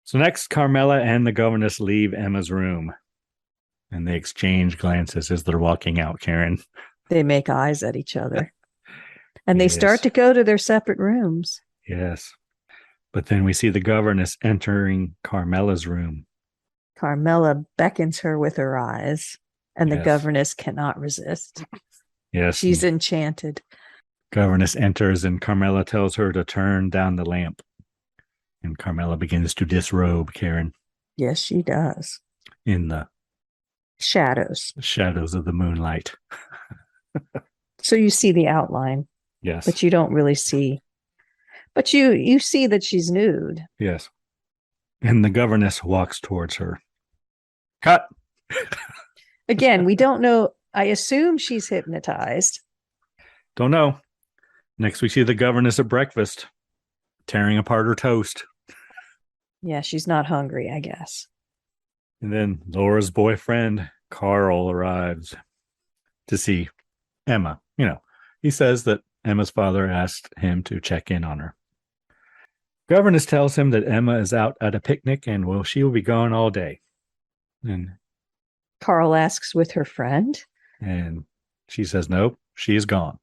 So next, Carmilla and the governess leave Emma's room. And they exchange glances as they're walking out, Karen. They make eyes at each other. And they start to go to their separate rooms. Yes. But then we see the governess entering Carmilla's room. Carmilla beckons her with her eyes. And the governess cannot resist. Yes. She's enchanted. Governess enters and Carmilla tells her to turn down the lamp. And Carmilla begins to disrobe, Karen. Yes, she does. In the shadows of the moonlight. So you see the outline. Yes. But you don't really see. But you see that she's nude. Yes. And the governess walks towards her. Cut. Again, we don't know. I assume she's hypnotized. Don't know. Next, we see the governess at breakfast, tearing apart her toast. Yeah, she's not hungry, I guess. And then Laura's boyfriend, Carl, arrives to see Emma. You know, he says that Emma's father asked him to check in on her. Governess tells him that Emma is out at a picnic and she will be gone all day. And Carl asks with her friend. And she says, nope, she is gone.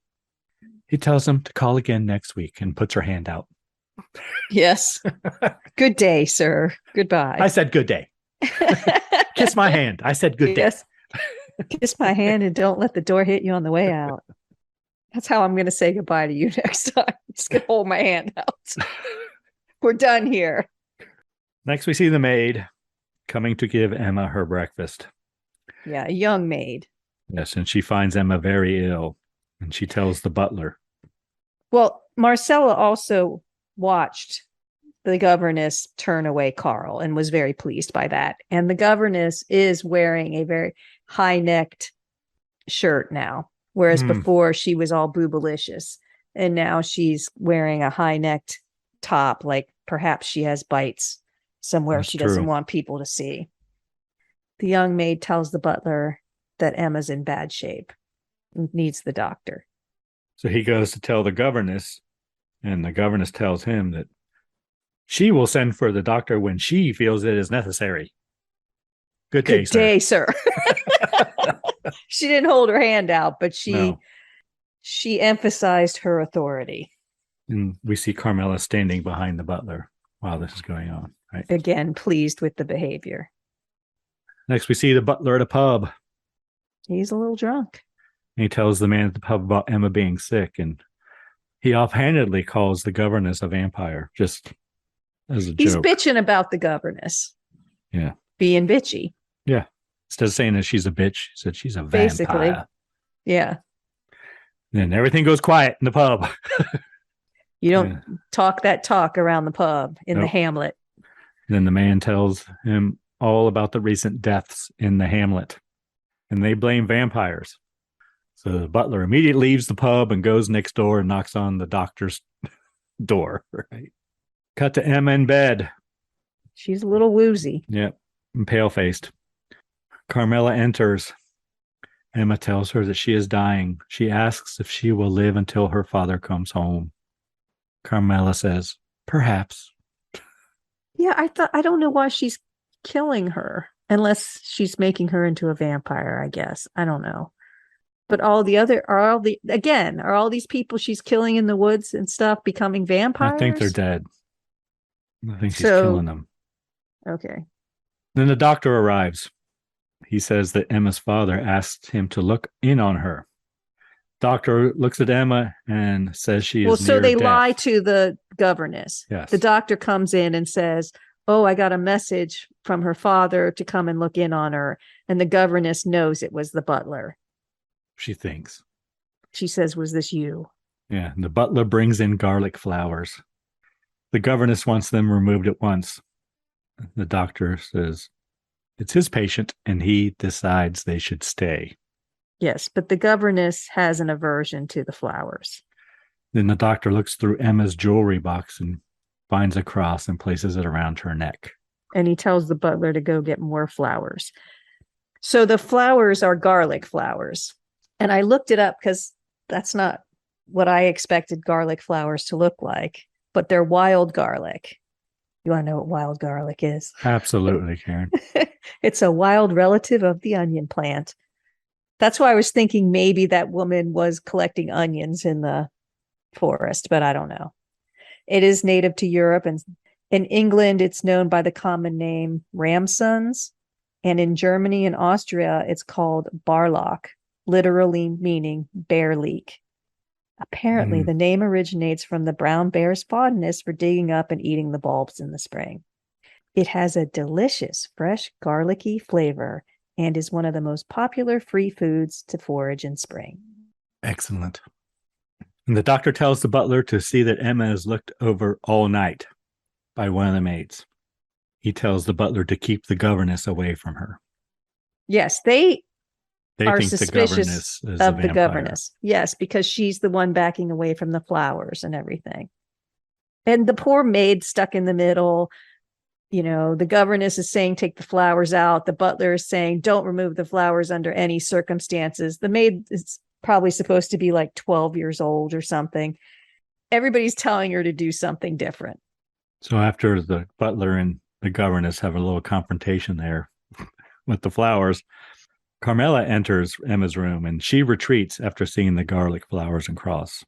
He tells him to call again next week and puts her hand out. Yes. Good day, sir. Goodbye. I said good day. Kiss my hand. I said good day. Yes. Kiss my hand and don't let the door hit you on the way out. That's how I'm going to say goodbye to you next time. Just going to hold my hand out. We're done here. Next, we see the maid coming to give Emma her breakfast. Yeah, a young maid. Yes, and she finds Emma very ill, and she tells the butler. Well, Marcella also watched the governess turn away Carl and was very pleased by that. And the governess is wearing a very high-necked shirt now, whereas before she was all boobalicious. And now she's wearing a high-necked top, like perhaps she has bites somewhere she doesn't want people to see. The young maid tells the butler that Emma's in bad shape and needs the doctor. So he goes to tell the governess, and the governess tells him that she will send for the doctor when she feels it is necessary. Good day, Good day, sir. She didn't hold her hand out, but she emphasized her authority. And we see Carmilla standing behind the butler while this is going on. Right? Again, pleased with the behavior. Next, we see the butler at a pub. He's a little drunk. And he tells the man at the pub about Emma being sick, and he offhandedly calls the governess a vampire, just as a joke. He's bitching about the governess. Yeah. Being bitchy. Yeah. Instead of saying that she's a bitch, he said she's a vampire. Basically. Yeah. Then everything goes quiet in the pub. You don't talk that talk around the pub in the Hamlet. Then the man tells him all about the recent deaths in the Hamlet, and they blame vampires. So the butler immediately leaves the pub and goes next door and knocks on the doctor's door. Right. Cut to Emma in bed. She's a little woozy. Yep. And pale-faced. Carmilla enters. Emma tells her that she is dying. She asks if she will live until her father comes home. Carmilla says, perhaps. Yeah, I don't know why she's killing her, unless she's making her into a vampire, I guess. I don't know. But are all these people she's killing in the woods and stuff becoming vampires? I think they're dead. I think she's killing them. Okay. Then the doctor arrives. He says that Emma's father asked him to look in on her. Doctor looks at Emma and says she is so they death. lie to the governess. Yes. The doctor comes in and says, oh, I got a message from her father to come and look in on her. And the governess knows it was the butler. She thinks. She says, was this you? Yeah. And the butler brings in garlic flowers. The governess wants them removed at once. The doctor says it's his patient and he decides they should stay. Yes, but the governess has an aversion to the flowers. Then the doctor looks through Emma's jewelry box and finds a cross and places it around her neck. And he tells the butler to go get more flowers. So the flowers are garlic flowers. And I looked it up because that's not what I expected garlic flowers to look like, but they're wild garlic. You want to know what wild garlic is? Absolutely, Karen. It's a wild relative of the onion plant. That's why I was thinking maybe that woman was collecting onions in the forest, but I don't know. It is native to Europe, and in England, it's known by the common name ramsons. And in Germany and Austria, it's called Barlach, literally meaning bear leek. Apparently, the name originates from the brown bear's fondness for digging up and eating the bulbs in the spring. It has a delicious, fresh, garlicky flavor and is one of the most popular free foods to forage in spring. Excellent. And the doctor tells the butler to see that Emma is looked over all night by one of the maids. He tells the butler to keep the governess away from her. Yes, they are think suspicious the governess is of the governess. Yes, because she's the one backing away from the flowers and everything. And the poor maid stuck in the middle. You know, the governess is saying, take the flowers out. The butler is saying, don't remove the flowers under any circumstances. The maid is probably supposed to be like 12 years old or something. Everybody's telling her to do something different. So after the butler and the governess have a little confrontation there with the flowers, Carmilla enters Emma's room and she retreats after seeing the garlic flowers and cross.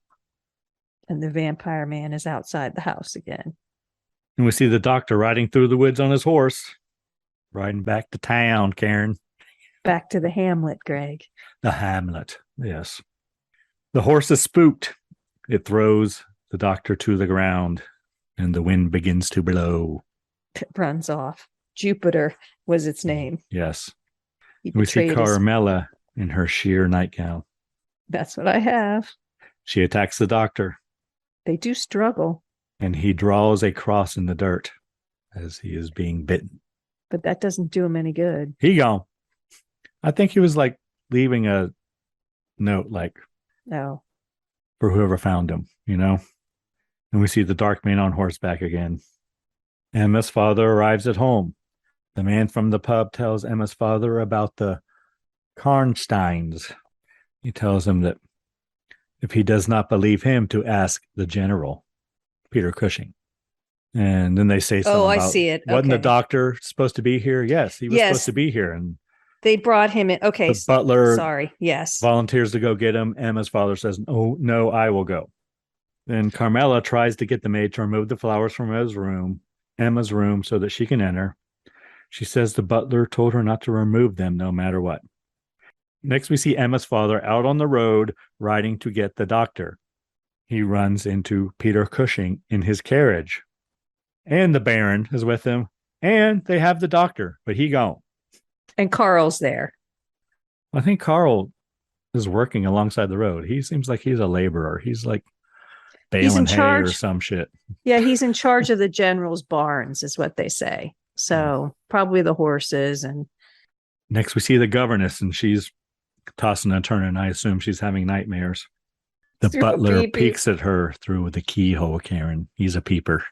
And the vampire man is outside the house again. And we see the doctor riding through the woods on his horse, riding back to town, Karen. Back to the Hamlet, Greg. The Hamlet, yes. The horse is spooked. It throws the doctor to the ground, and the wind begins to blow. It runs off. Jupiter was its name. Yes. He We see betrayed Carmilla in her sheer nightgown. That's what I have. She attacks the doctor. They do struggle. and he draws a cross in the dirt as he is being bitten. But that doesn't do him any good. He gone. I think he was like leaving a note, like No. for whoever found him, you know? And we see the dark man on horseback again. Emma's father arrives at home. The man from the pub tells Emma's father about the Karnsteins. He tells him that if he does not believe him, to ask the general, Peter Cushing. And then they say something about, see it. Wasn't the Okay. doctor supposed to be here? Yes, he was Yes. supposed to be here. And They brought him in. Okay. the butler Sorry. Yes. volunteers to go get him. Emma's father says, "Oh, no, I will go." Then Carmilla tries to get the maid to remove the flowers from Emma's room, so that she can enter. She says the butler told her not to remove them no matter what. Next, we see Emma's father out on the road riding to get the doctor. He runs into Peter Cushing in his carriage. And the Baron is with him. And they have the doctor, but he gone. And Carl's there. I think Carl is working alongside the road. He seems like he's a laborer. He's like baling hay or some shit. Yeah, he's in charge of the general's barns, is what they say. So probably the horses. And next we see the governess, and she's tossing and turning. I assume she's having nightmares. The butler peeks at her through the keyhole, Karen. He's a peeper.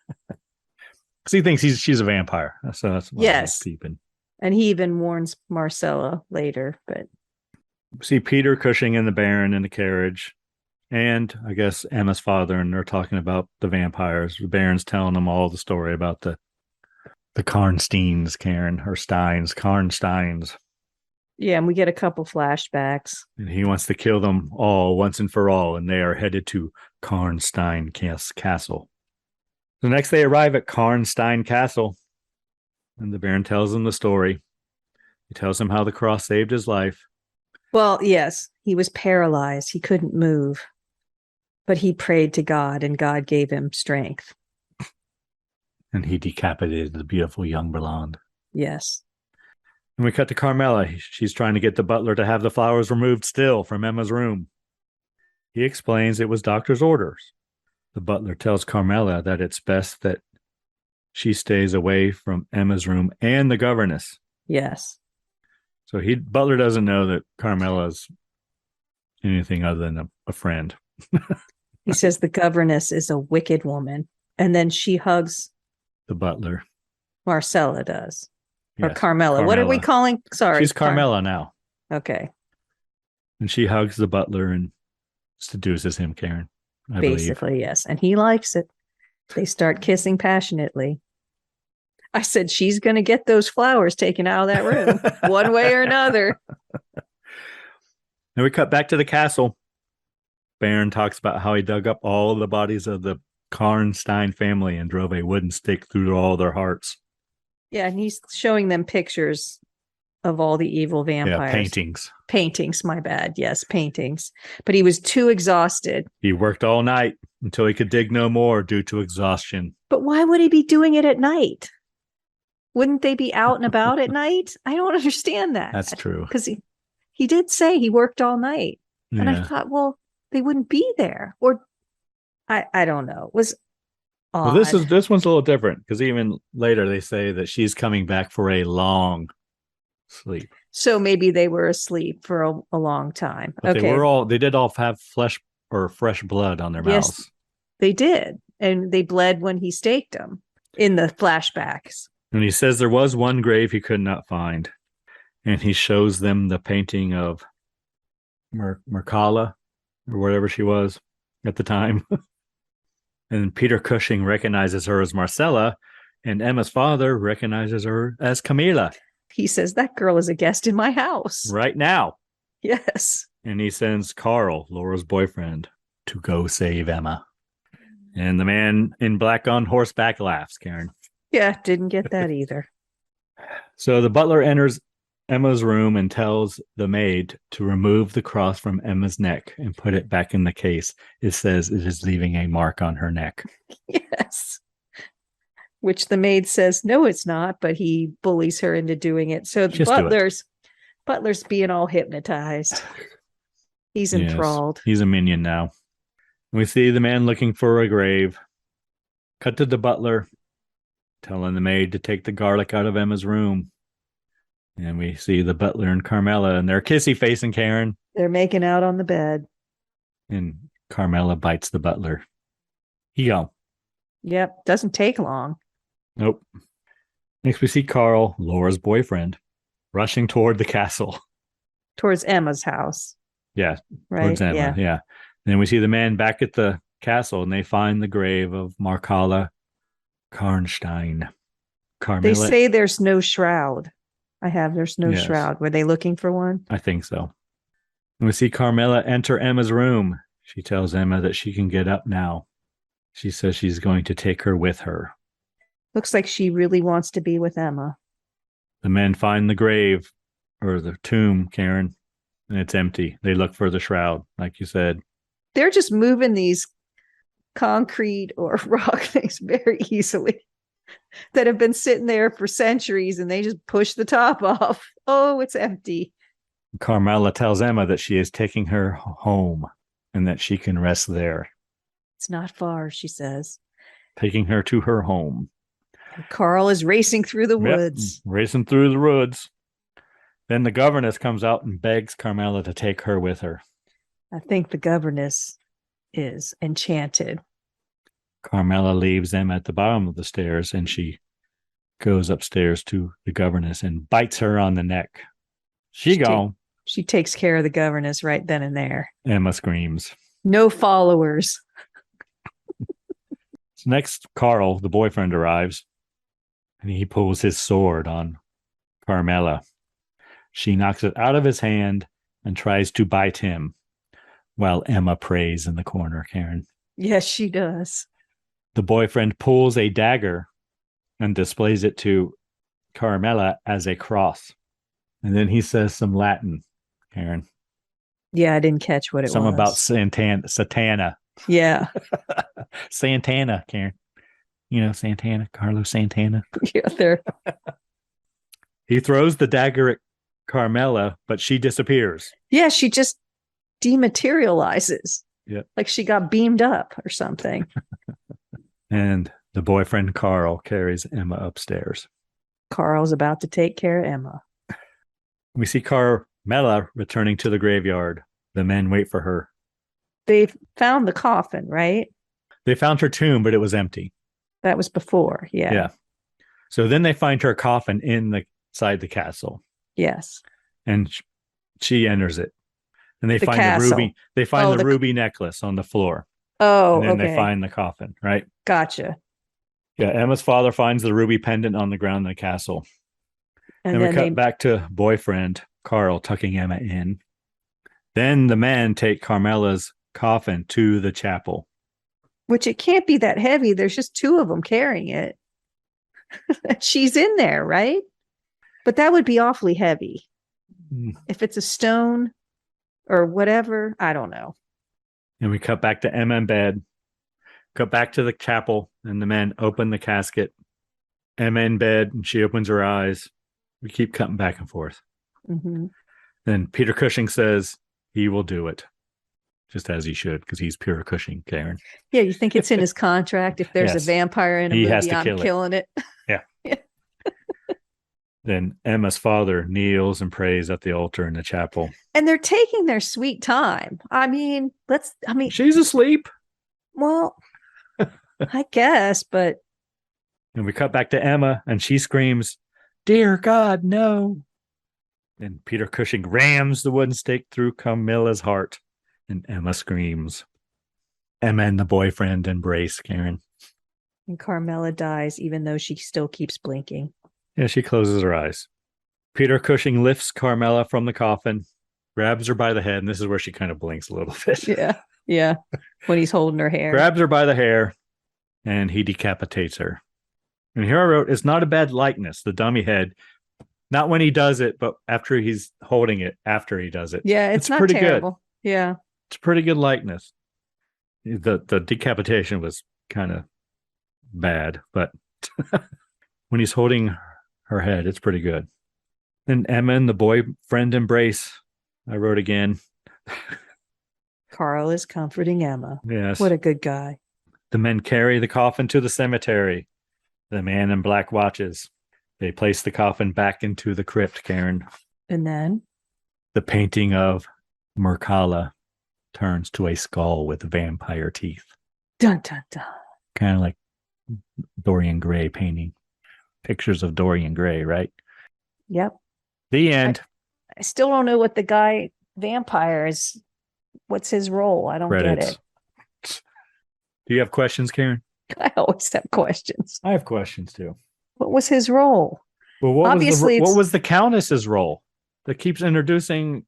Because he thinks she's a vampire. So that's why he's peeping. And he even warns Marcella later. But see Peter Cushing and the Baron in the carriage. And I guess Emma's father, and they're talking about the vampires. The Baron's telling them all the story about the Karnsteins, Karen, or Steins, Karnsteins. Yeah, and we get a couple flashbacks. And he wants to kill them all once and for all, and they are headed to Karnstein Castle. The next they arrive at Karnstein Castle, and the Baron tells them the story. He tells him how the cross saved his life. Well, yes, he was paralyzed. He couldn't move. But he prayed to God, and God gave him strength. And he decapitated the beautiful young blonde. Yes. And we cut to Carmilla. She's trying to get the butler to have the flowers removed still from Emma's room. He explains it was doctor's orders. The butler tells Carmilla that it's best that she stays away from Emma's room and the governess. Yes. So butler doesn't know that Carmilla's anything other than a friend. He says the governess is a wicked woman. And then she hugs the butler. Marcella does. Yes, or Carmilla. What are we calling? Sorry. She's Carmilla now. Okay. And she hugs the butler and seduces him, Karen. I Basically, believe. Yes. And he likes it. They start kissing passionately. I said, she's going to get those flowers taken out of that room one way or another. And we cut back to the castle. Baron talks about how he dug up all the bodies of the Karnstein family and drove a wooden stake through all their hearts. Yeah, and he's showing them pictures of all the evil vampires. Yeah, paintings. Paintings, my bad. Yes, paintings. But he was too exhausted. He worked all night until he could dig no more due to exhaustion. But why would he be doing it at night? Wouldn't they be out and about at night? I don't understand that. That's true. Because he did say he worked all night. Yeah. And I thought, well, they wouldn't be there. Or I don't know. It was odd. Well, this one's a little different because even later they say that she's coming back for a long sleep. So maybe they were asleep for a long time. But okay. they did all have flesh or fresh blood on their mouths. They did. And they bled when he staked them in the flashbacks. And he says there was one grave he could not find. And he shows them the painting of Mercala or whatever she was at the time. And Peter Cushing recognizes her as Marcella, and Emma's father recognizes her as Camilla. He says, that girl is a guest in my house. Right now. Yes. And he sends Carl, Laura's boyfriend, to go save Emma. And the man in black on horseback laughs, Karen. Yeah, didn't get that either. So the butler enters Emma's room and tells the maid to remove the cross from Emma's neck and put it back in the case. It says it is leaving a mark on her neck. Yes. Which the maid says, no, it's not, but he bullies her into doing it. So the butler's being all hypnotized. He's enthralled. He's a minion now. We see the man looking for a grave. Cut to the butler, telling the maid to take the garlic out of Emma's room. And we see the butler and Carmilla, and they're kissy facing Karen. They're making out on the bed. And Carmilla bites the butler. He go. Yep, doesn't take long. Nope. Next, we see Carl, Laura's boyfriend, rushing toward the castle. Towards Emma's house. Yeah, right? Towards Emma, yeah. Then we see the man back at the castle, and they find the grave of Markala Karnstein. Carmilla. They say there's no shroud. There's no shroud. Were they looking for one? I think so. And we see Carmilla enter Emma's room. She tells Emma that she can get up now. She says she's going to take her with her. Looks like she really wants to be with Emma. The men find the grave, or the tomb, Karen, and it's empty. They look for the shroud, like you said. They're just moving these concrete or rock things very easily that have been sitting there for centuries, and they just push the top off. Oh, it's empty. Carmilla tells Emma that she is taking her home and that she can rest there. It's not far, she says. Taking her to her home. And Carl is racing through the woods. Racing through the woods. Then the governess comes out and begs Carmilla to take her with her. I think the governess is enchanted. Carmilla leaves Emma at the bottom of the stairs, and she goes upstairs to the governess and bites her on the neck. She takes care of the governess right then and there. Emma screams. No followers. So next, Carl, the boyfriend, arrives, and he pulls his sword on Carmilla. She knocks it out of his hand and tries to bite him, while Emma prays in the corner, Karen. Yes, she does. The boyfriend pulls a dagger and displays it to Carmilla as a cross. And then he says some Latin, Karen. Yeah, I didn't catch what it was. Something about Satana. Yeah. Santana, Karen. You know, Santana, Carlos Santana. Yeah, there. He throws the dagger at Carmilla, but she disappears. Yeah, she just dematerializes. Yeah. Like she got beamed up or something. And the boyfriend, Carl, carries Emma upstairs. Carl's about to take care of Emma. We see Carmilla returning to the graveyard. The men wait for her. They found the coffin, right? They found her tomb, but it was empty. That was before, yeah. Yeah. So then they find her coffin inside the castle. Yes. And she enters it. And they find castle. the ruby. They find the ruby necklace on the floor. Oh, and then okay. they find the coffin, right? Gotcha. Yeah, Emma's father finds the ruby pendant on the ground in the castle. And we cut back to boyfriend Carl tucking Emma in. Then the men take Carmilla's coffin to the chapel. Which it can't be that heavy. There's just two of them carrying it. She's in there, right? But that would be awfully heavy. If it's a stone or whatever, I don't know. And we cut back to Emma in bed. Cut back to the chapel, and the men open the casket. Emma in bed, and she opens her eyes. We keep cutting back and forth. Mm-hmm. Then Peter Cushing says he will do it. Just as he should, because he's Peter Cushing, Karen. Yeah, you think it's in his contract. If there's a vampire in a movie, I'm killing it. Yeah. Then Emma's father kneels and prays at the altar in the chapel. And they're taking their sweet time. I mean, she's asleep. Well, I guess, but. And we cut back to Emma, and she screams, "Dear God, no." And Peter Cushing rams the wooden stake through Carmilla's heart, and Emma screams. Emma and the boyfriend embrace, Karen. And Carmilla dies, even though she still keeps blinking. Yeah, she closes her eyes. Peter Cushing lifts Carmilla from the coffin, grabs her by the head, and this is where she kind of blinks a little bit. Yeah. When he's holding her hair. Grabs her by the hair, and he decapitates her. And here I wrote, it's not a bad likeness, the dummy head. Not when he does it, but after he's holding it, after he does it. Yeah, it's not pretty terrible. Good. Yeah. It's a pretty good likeness. The decapitation was kind of bad, but when he's holding her head, it's pretty good. Then Emma and the boyfriend embrace. I wrote again. Carl is comforting Emma. Yes. What a good guy. The men carry the coffin to the cemetery. The man in black watches. They place the coffin back into the crypt, Karen. And then? The painting of Mircalla turns to a skull with vampire teeth. Dun, dun, dun. Kind of like Dorian Gray painting. Pictures of Dorian Gray, right? Yep. The end. I still don't know what the guy vampire is. What's his role? I don't Credits. get it. Do you have questions, Karen? I always have questions. I have questions too. What was his role? Well, what Obviously, what was the Countess's role that keeps introducing?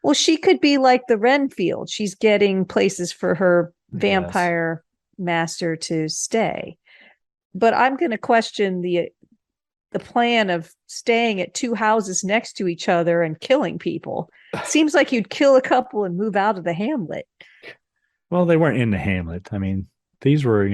Well, she could be like the Renfield. She's getting places for her vampire master to stay. But I'm going to question the plan of staying at two houses next to each other and killing people. Seems like you'd kill a couple and move out of the hamlet. Well, they weren't in the hamlet. I mean, these were,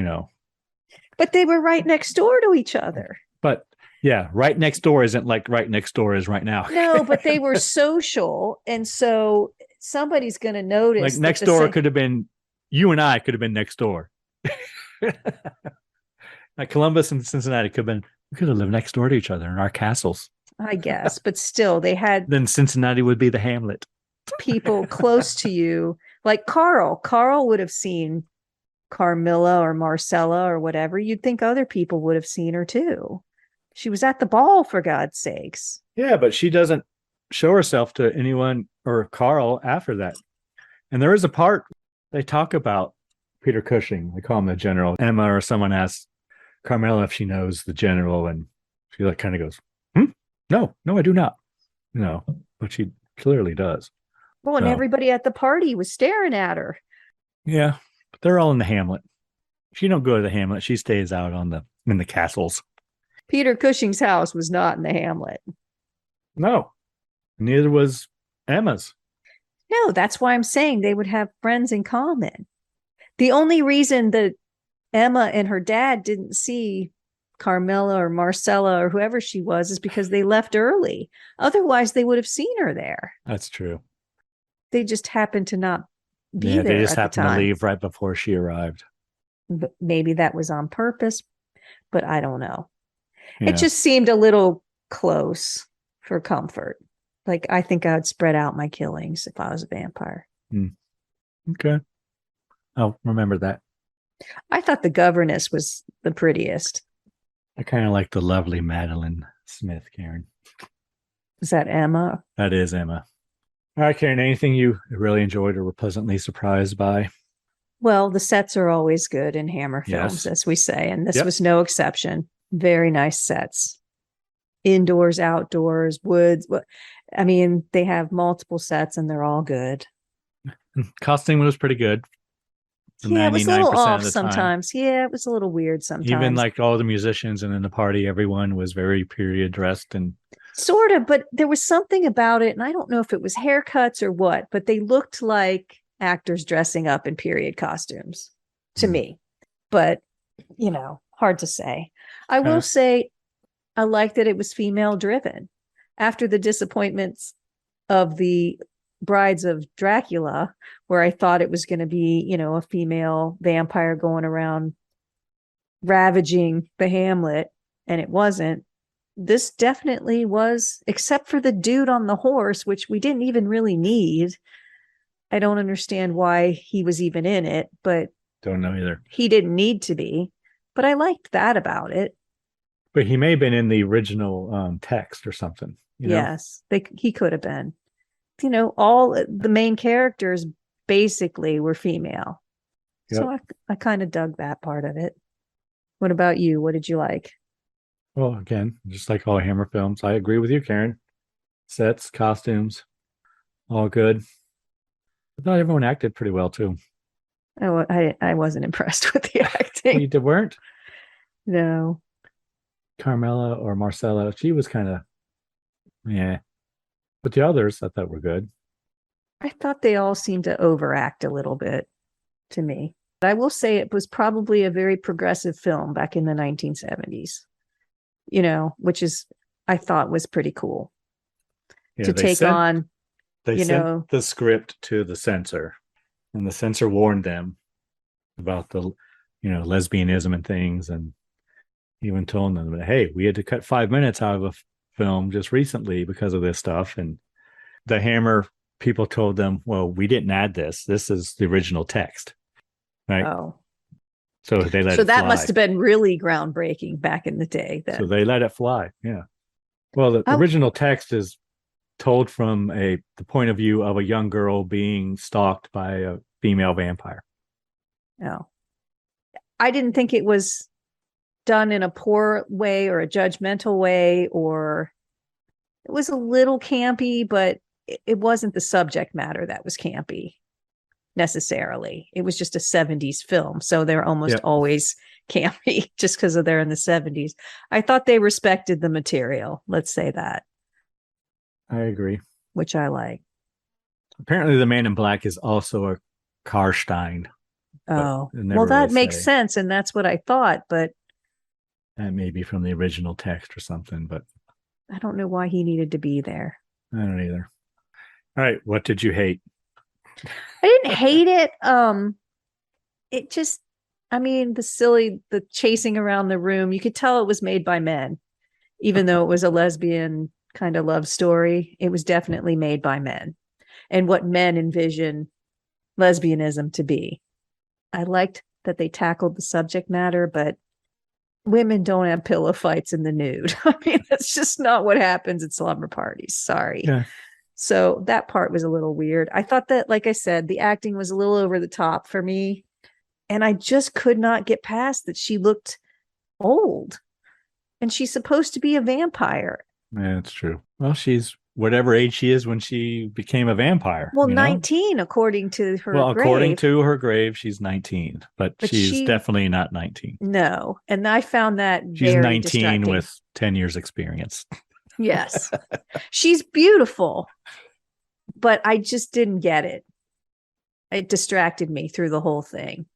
But they were right next door to each other. But yeah, right next door isn't like right next door is right now. No, but they were social. And so somebody's going to notice. Like next door could have been, you and I could have been next door. Like Columbus and Cincinnati we could have lived next door to each other in our castles. I guess, but still they had. Then Cincinnati would be the hamlet. People close to you, like Carl. Carl would have seen Carmilla or Marcella or whatever. You'd think other people would have seen her too. She was at the ball, for God's sakes. Yeah, but she doesn't show herself to anyone or Carl after that. And there is a part they talk about Peter Cushing. They call him the general. Emma or someone asks Carmilla if she knows the general, and she like kind of goes, No, I do not. No, but she clearly does. Well, and everybody at the party was staring at her. Yeah, but they're all in the hamlet. She don't go to the hamlet. She stays out in the castles. Peter Cushing's house was not in the hamlet. No, neither was Emma's. No, that's why I'm saying they would have friends in common. The only reason that Emma and her dad didn't see Carmilla or Marcella or whoever she was is because they left early. Otherwise, they would have seen her there. That's true. They just happened to not be there. They just happened to leave right before she arrived. But maybe that was on purpose, but I don't know. Yeah. It just seemed a little close for comfort. Like, I think I would spread out my killings if I was a vampire. Okay. I'll remember that. I thought the governess was the prettiest. I kind of like the lovely Madeline Smith, Karen. Is that Emma? That is Emma. All right, Karen, anything you really enjoyed or were pleasantly surprised by? Well, the sets are always good in Hammer films, as we say, and this was no exception. Very nice sets. Indoors, outdoors, woods. I mean, they have multiple sets and they're all good. Costume was pretty good. Yeah, it was a little off of the sometimes. Time. Yeah, it was a little weird sometimes. Even like all the musicians and in the party, everyone was very period dressed and sort of, but there was something about it, and I don't know if it was haircuts or what, but they looked like actors dressing up in period costumes to me. But, hard to say. I will say I like that it was female driven. After the disappointments of the Brides of Dracula, where I thought it was going to be, a female vampire going around ravaging the hamlet, and it wasn't. This definitely was, except for the dude on the horse, which we didn't even really need. I don't understand why he was even in it, but don't know either. He didn't need to be, but I liked that about it. But he may have been in the original text or something. Yes, he could have been. All the main characters basically were female. Yep. So I kind of dug that part of it. What about you? What did you like? Well, again, just like all Hammer films, I agree with you, Karen. Sets, costumes, all good. I thought everyone acted pretty well, too. Oh, I wasn't impressed with the acting. You weren't? No. Carmilla or Marcella, she was kind of, yeah. But the others I thought were good. I thought they all seemed to overact a little bit to me. But I will say it was probably a very progressive film back in the 1970s, which is, I thought was pretty cool. Yeah, to take on, They sent the script to the censor. And the censor warned them about the, lesbianism and things, and even told them that, hey, we had to cut 5 minutes out of a film just recently because of this stuff. And the Hammer people told them, well, we didn't add this. This is the original text. Right. Oh. So they let it So that fly. must have been really groundbreaking back in the day. So they let it fly. Yeah. Well, the original text is told from the point of view of a young girl being stalked by a female vampire. Oh. I didn't think it was done in a poor way or a judgmental way, or it was a little campy, but it wasn't the subject matter that was campy necessarily. It was just a 70s film, so they're almost always campy just because they're in the 70s. I thought they respected the material, let's say that. I agree. Which I like. Apparently the Man in Black is also a Karstein. Oh, well, that makes sense, and that's what I thought, but that may be from the original text or something, but I don't know why he needed to be there. I don't either. All right, what did you hate? I didn't hate it. It just, the chasing around the room, you could tell it was made by men, even though it was a lesbian kind of love story. It was definitely made by men and what men envision lesbianism to be. I liked that they tackled the subject matter, but women don't have pillow fights in the nude. That's just not what happens at slumber parties. Sorry. Yeah. So that part was a little weird. I thought that, like I said, the acting was a little over the top for me. And I just could not get past that she looked old. And she's supposed to be a vampire. Yeah, that's true. Well, she's whatever age she is when she became a vampire. Well, 19, according to her grave. According to her grave, she's 19. But she's definitely not 19. No. And I found that she's very 19 distracting. With 10 years experience. Yes. She's beautiful. But I just didn't get it. It distracted me through the whole thing.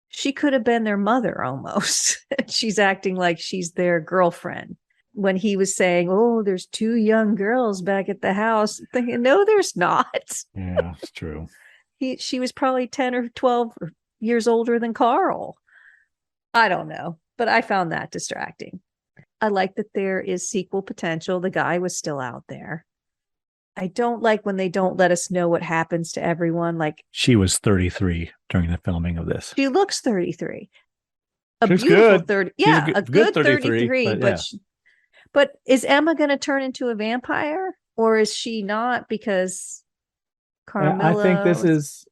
She could have been their mother almost. She's acting like she's their girlfriend. When he was saying, oh, there's 2 young girls back at the house, thinking, no, there's not. Yeah, it's true. She was probably 10 or 12 years older than Carl. I don't know, but I found that distracting. I like that there is sequel potential. The guy was still out there. I don't like when they don't let us know what happens to everyone. Like, she was 33 during the filming of this. She looks 33. She's beautiful good. 30. Yeah, a good 33. But is Emma going to turn into a vampire, or is she not? Because Carmilla. I think this is.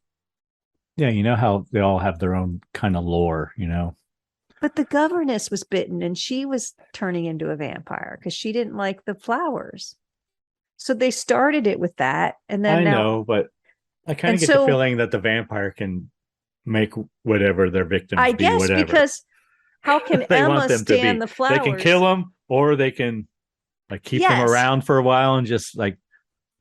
Yeah, you know how they all have their own kind of lore, But the governess was bitten, and she was turning into a vampire because she didn't like the flowers. So they started it with that, and then I know, but I kind of get the feeling that the vampire can make whatever their victims be. I guess whatever. Because how can Emma stand the flowers? They can kill them, or they can keep them around for a while and just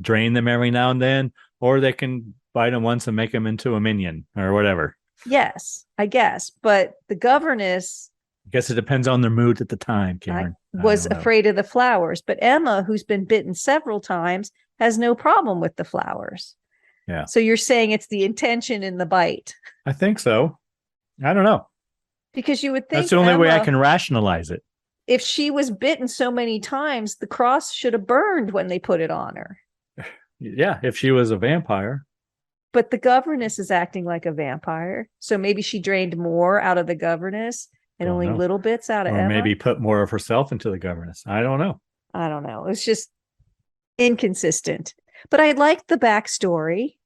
drain them every now and then, or they can bite them once and make them into a minion or whatever. Yes, I guess, but the governess. I guess it depends on their mood at the time, Karen. Was afraid of the flowers, but Emma, who's been bitten several times, has no problem with the flowers. Yeah. So you're saying it's the intention in the bite? I think so. I don't know. Because you would think that's the only way I can rationalize it. If she was bitten so many times, the cross should have burned when they put it on her. Yeah, if she was a vampire. But the governess is acting like a vampire. So maybe she drained more out of the governess and only little bits out of Emma. Or maybe put more of herself into the governess. I don't know. It's just inconsistent. But I liked the backstory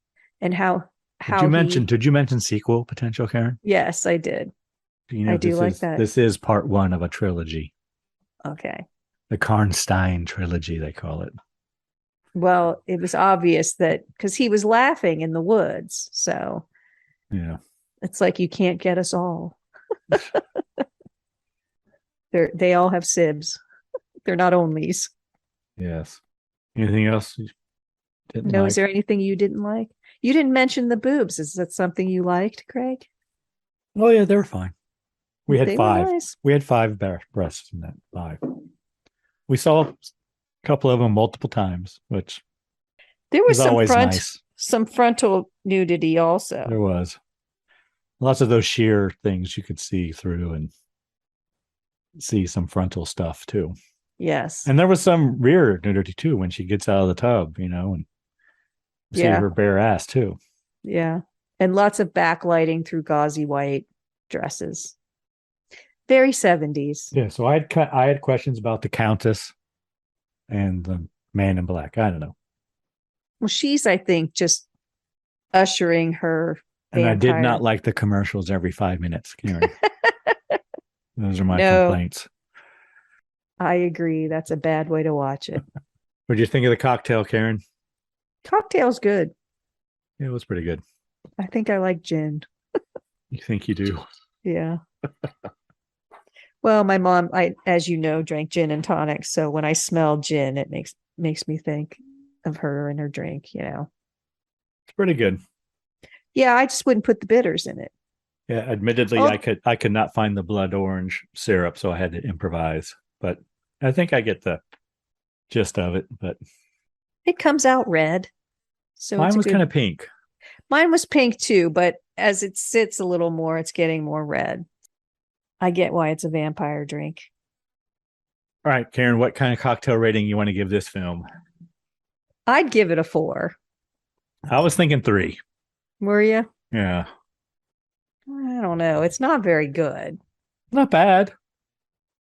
and how did you mention sequel potential, Karen? Yes, I did. I do like that. This is part 1 of a trilogy. Okay. The Karnstein trilogy, they call it. Well, it was obvious that because he was laughing in the woods. So yeah, it's like, you can't get us all. They all have sibs. They're not onlys. Yes. Anything else you didn't like? Is there anything you didn't like? You didn't mention the boobs. Is that something you liked, Craig? Oh yeah, they're fine. We had 5. Nice. We had 5 breasts in that 5. We saw a couple of them multiple times, which there was some always front nice. some frontal nudity also. There was lots of those sheer things you could see through and see some frontal stuff too. Yes. And there was some rear nudity too when she gets out of the tub, and see her bare ass too. Yeah. And lots of backlighting through gauzy white dresses. Very 70s. Yeah. So I had questions about the Countess and the Man in Black. I don't know. Well, she's, I think, just ushering her And vampire. I did not like the commercials every 5 minutes, Karen. Those are my complaints. I agree. That's a bad way to watch it. What did you think of the cocktail, Karen? Cocktail's good. It was pretty good. I think I like gin. You think you do? Yeah. Well, my mom, as you know, drank gin and tonic. So when I smell gin, it makes me think of her and her drink, It's pretty good. Yeah, I just wouldn't put the bitters in it. Yeah, admittedly, I could not find the blood orange syrup, so I had to improvise. But I think I get the gist of it. But it comes out red. So mine was kind of pink. Mine was pink too, but as it sits a little more, it's getting more red. I get why it's a vampire drink. All right, Karen, what kind of cocktail rating you want to give this film? I'd give it a 4. I was thinking 3. Were you? Yeah. I don't know. It's not very good. Not bad.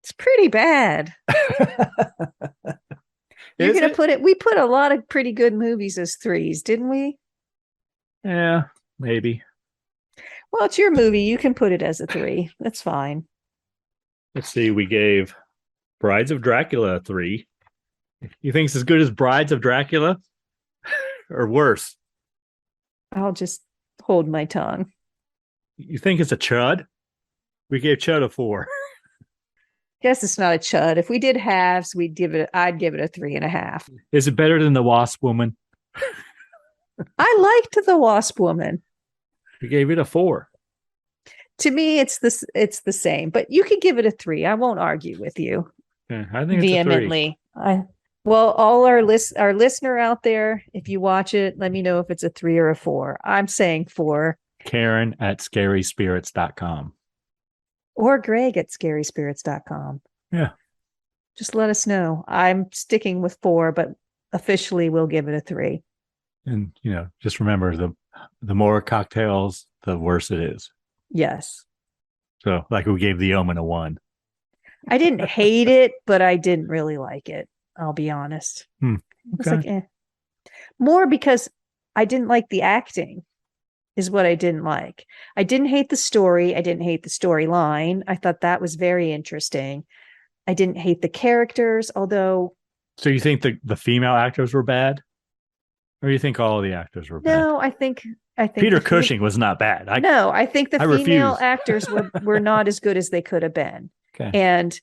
It's pretty bad. You're going to put it, we put a lot of pretty good movies as 3s, didn't we? Yeah, maybe. Well, it's your movie. You can put it as a 3. That's fine. Let's see. We gave Brides of Dracula a 3. You think it's as good as Brides of Dracula? Or worse? I'll just hold my tongue. You think it's a chud? We gave chud a 4. Guess it's not a chud. If we did halves, I'd give it a 3.5. Is it better than the Wasp Woman? I liked the Wasp Woman. We gave it a 4. To me, it's the same, but you could give it a 3. I won't argue with you. Yeah, I think vehemently. It's a 3. Well, all our listener out there, if you watch it, let me know if it's a 3 or a 4. I'm saying 4. Karen at scaryspirits.com. Or Greg at scaryspirits.com. Yeah. Just let us know. I'm sticking with 4, but officially we'll give it a 3. And, just remember the more cocktails, the worse it is. Yes. So, like we gave The Omen a 1. I didn't hate it, but I didn't really like it. I'll be honest. Okay. It's like, more because I didn't like the acting is what I didn't like. I didn't hate the story. I didn't hate the storyline. I thought that was very interesting. I didn't hate the characters, although. So you think the female actors were bad? Or you think all of the actors were bad? No, I think Peter Cushing was not bad. I think the female actors were not as good as they could have been. Okay. And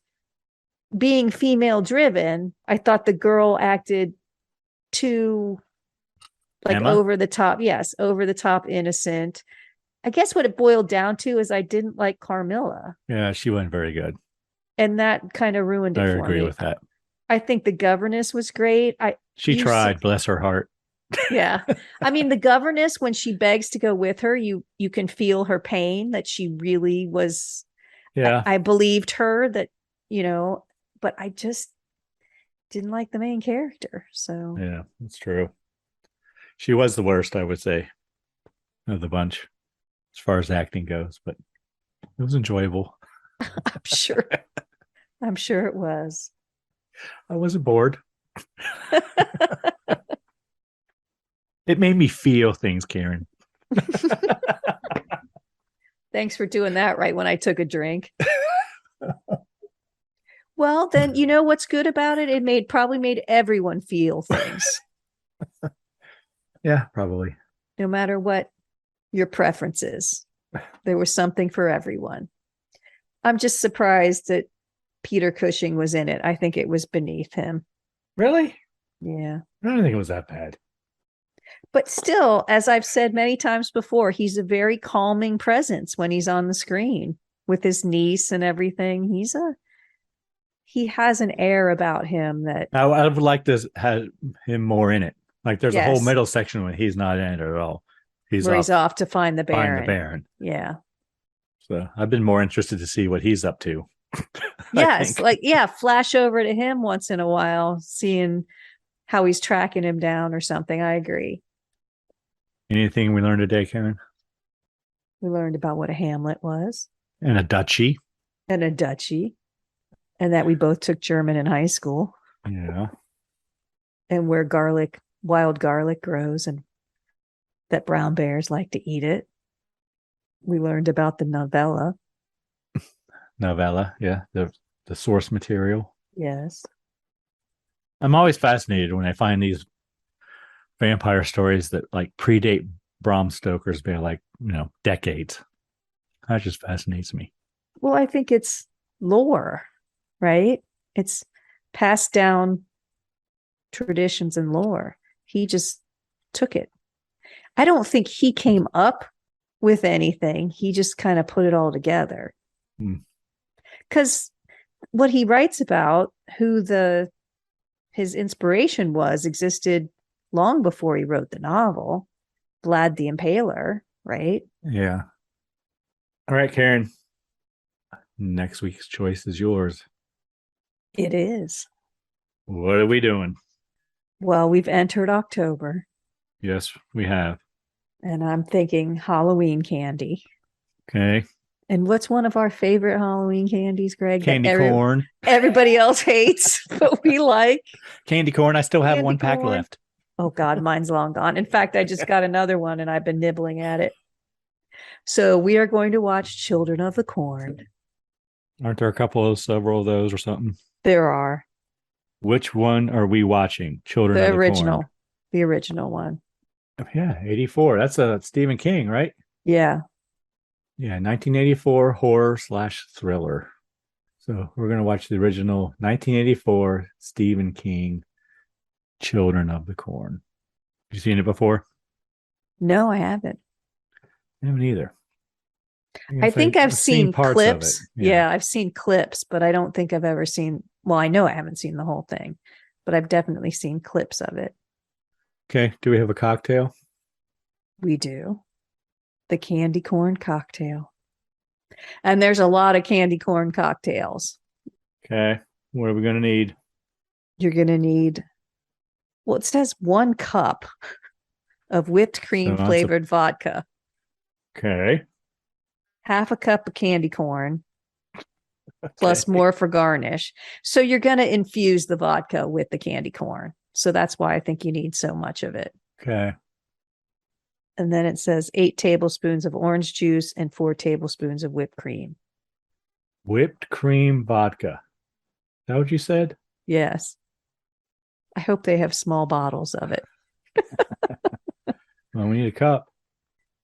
being female driven, I thought the girl acted too over the top. Yes, over the top innocent. I guess what it boiled down to is I didn't like Carmilla. Yeah, she wasn't very good. And that kind of ruined it for me. I agree with that. I think the governess was great. She tried, bless her heart. Yeah. I mean, the governess, when she begs to go with her, you can feel her pain that she really was. Yeah. I believed her that, but I just didn't like the main character. So yeah, that's true. She was the worst, I would say, of the bunch as far as acting goes, but it was enjoyable. I'm sure it was. I wasn't bored. It made me feel things, Karen. Thanks for doing that right when I took a drink. Well, then you know what's good about it? It probably made everyone feel things. Yeah, probably. No matter what your preference is. There was something for everyone. I'm just surprised that Peter Cushing was in it. I think it was beneath him. Really? Yeah. I don't think it was that bad. But still, as I've said many times before, he's a very calming presence when he's on the screen with his niece and everything. He has an air about him that I would like to have him more in it. Like there's a whole Yes. middle section when he's not in it at all. He's Where off he's off to find the find the Baron. Baron. Yeah. So I've been more interested to see what he's up to. Yes. Flash over to him once in a while, seeing how he's tracking him down or something. I agree. Anything we learned today, Karen? We learned about what a Hamlet was And a duchy. and a duchy, and that we both took German in high school, Yeah. and where wild garlic grows, and that brown bears like to eat it. We learned about the novella. Novella. Yeah. The source material. Yes. I'm always fascinated when I find these vampire stories that like predate Bram Stoker's by like, decades. That just fascinates me. Well, I think it's lore, right? It's passed down traditions and lore. He just took it. I don't think he came up with anything. He just kind of put it all together. Because what he writes about, who his inspiration was, existed long before he wrote the novel, Vlad the Impaler, right? Yeah. All right, Karen. Next week's choice is yours. It is. What are we doing? Well, we've entered October. Yes, we have. And I'm thinking Halloween candy. Okay. And what's one of our favorite Halloween candies, Greg? Candy corn. Everybody else hates, but we like. Candy corn. I still have Candy one pack corn. left. Oh, God, mine's long gone. In fact, I just got another one and I've been nibbling at it. So we are going to watch Children of the Corn. Aren't there several of those or something? There are. Which one are we watching? Children The of the original. Corn. The original one. Yeah, 84. That's a Stephen King, right? Yeah. Yeah, 1984 horror/thriller. So we're going to watch the original 1984 Stephen King Children of the Corn. Have you seen it before? No, I haven't. I haven't either. I think I've seen parts clips. of it. Yeah, I've seen clips, but I don't think I've ever seen. Well, I know I haven't seen the whole thing, but I've definitely seen clips of it. Okay. Do we have a cocktail? We do. The candy corn cocktail. And there's a lot of candy corn cocktails. Okay. What are we going to need? You're going to need, well, it says 1 cup of whipped cream flavored vodka. Okay. Half a cup of candy corn, plus more for garnish. So you're going to infuse the vodka with the candy corn. So that's why I think you need so much of it. Okay. And then it says 8 tablespoons of orange juice and 4 tablespoons of whipped cream. Whipped cream vodka. Is that what you said? Yes. I hope they have small bottles of it. Well, we need a cup.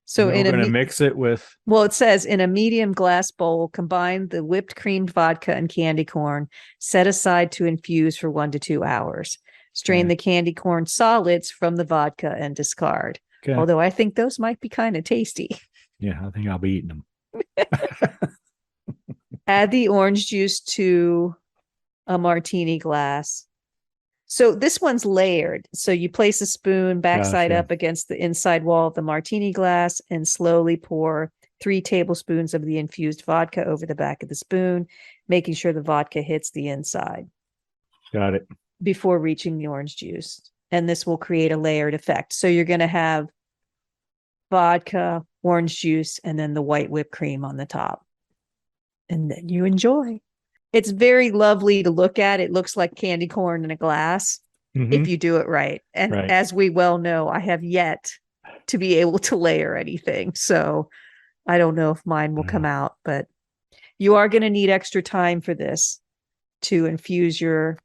So we're going to mix it with. Well, it says in a medium glass bowl, combine the whipped creamed vodka and candy corn, set aside to infuse for 1 to 2 hours. Strain the candy corn solids from the vodka and discard. Okay. Although I think those might be kind of tasty. Yeah, I think I'll be eating them. Add the orange juice to a martini glass. So this one's layered. So you place a spoon backside up against the inside wall of the martini glass and slowly pour 3 tablespoons of the infused vodka over the back of the spoon, making sure the vodka hits the inside. Got it. Before reaching the orange juice. And this will create a layered effect. So you're going to have vodka, orange juice, and then the white whipped cream on the top. And then you enjoy. It's very lovely to look at. It looks like candy corn in a glass if you do it right. And as we well know, I have yet to be able to layer anything. So I don't know if mine will come out, but you are going to need extra time for this to infuse your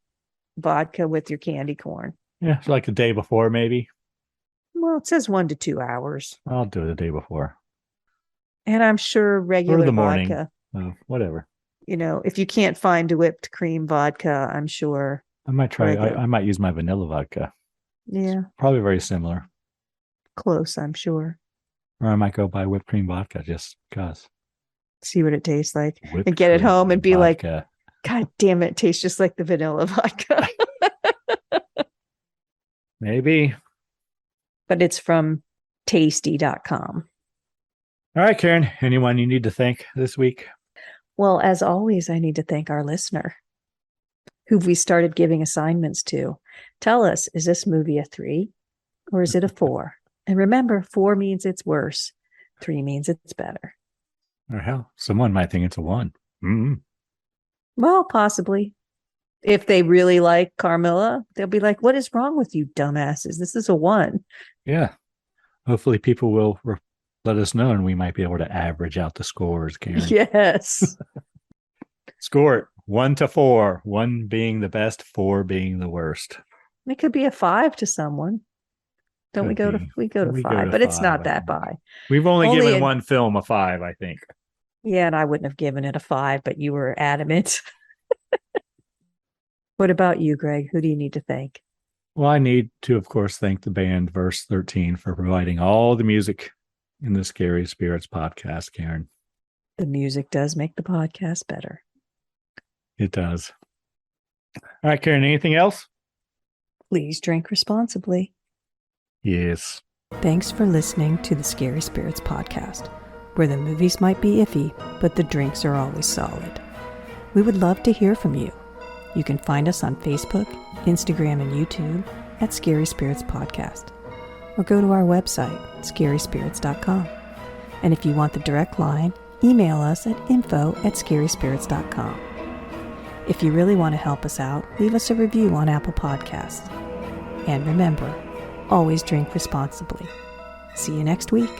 vodka with your candy corn. Yeah, it's like the day before, maybe. Well, it says 1 to 2 hours. I'll do it the day before. And I'm sure regular or the morning. vodka. Whatever. You know, if you can't find a whipped cream vodka, I'm sure. I might try. I might use my vanilla vodka. Yeah. It's probably very similar. Close, I'm sure. Or I might go buy whipped cream vodka just because. See what it tastes like. And get it home and be vodka. Like, God damn it tastes just like the vanilla vodka. Maybe. but it's from tasty.com. All right, Karen, anyone you need to thank this week? Well, as always, I need to thank our listener, who we started giving assignments to. Tell us, is this movie a 3 or is it a 4? And remember, 4 means it's worse. 3 means it's better. Or hell, someone might think it's a 1. Mm-hmm. Well, possibly. If they really like Carmilla, they'll be like, what is wrong with you, dumbasses? This is a 1. Yeah. Hopefully people will let us know, and we might be able to average out the scores, Karen. Yes. Score it 1 to 4, 1 being the best, 4 being the worst. It could be a 5 to someone. Don't we go to 5, but it's not that high. We've only given one film a 5, I think. Yeah, and I wouldn't have given it a 5, but you were adamant. What about you, Greg? Who do you need to thank? Well, I need to, of course, thank the band Verse 13 for providing all the music in the Scary Spirits podcast, Karen. The music does make the podcast better. It does. All right, Karen, anything else? Please drink responsibly. Yes. Thanks for listening to the Scary Spirits podcast, where the movies might be iffy, but the drinks are always solid. We would love to hear from you. You can find us on Facebook, Instagram, and YouTube at Scary Spirits Podcast, or go to our website, scaryspirits.com. And if you want the direct line, email us at info@scaryspirits.com. If you really want to help us out, leave us a review on Apple Podcasts. And remember, always drink responsibly. See you next week.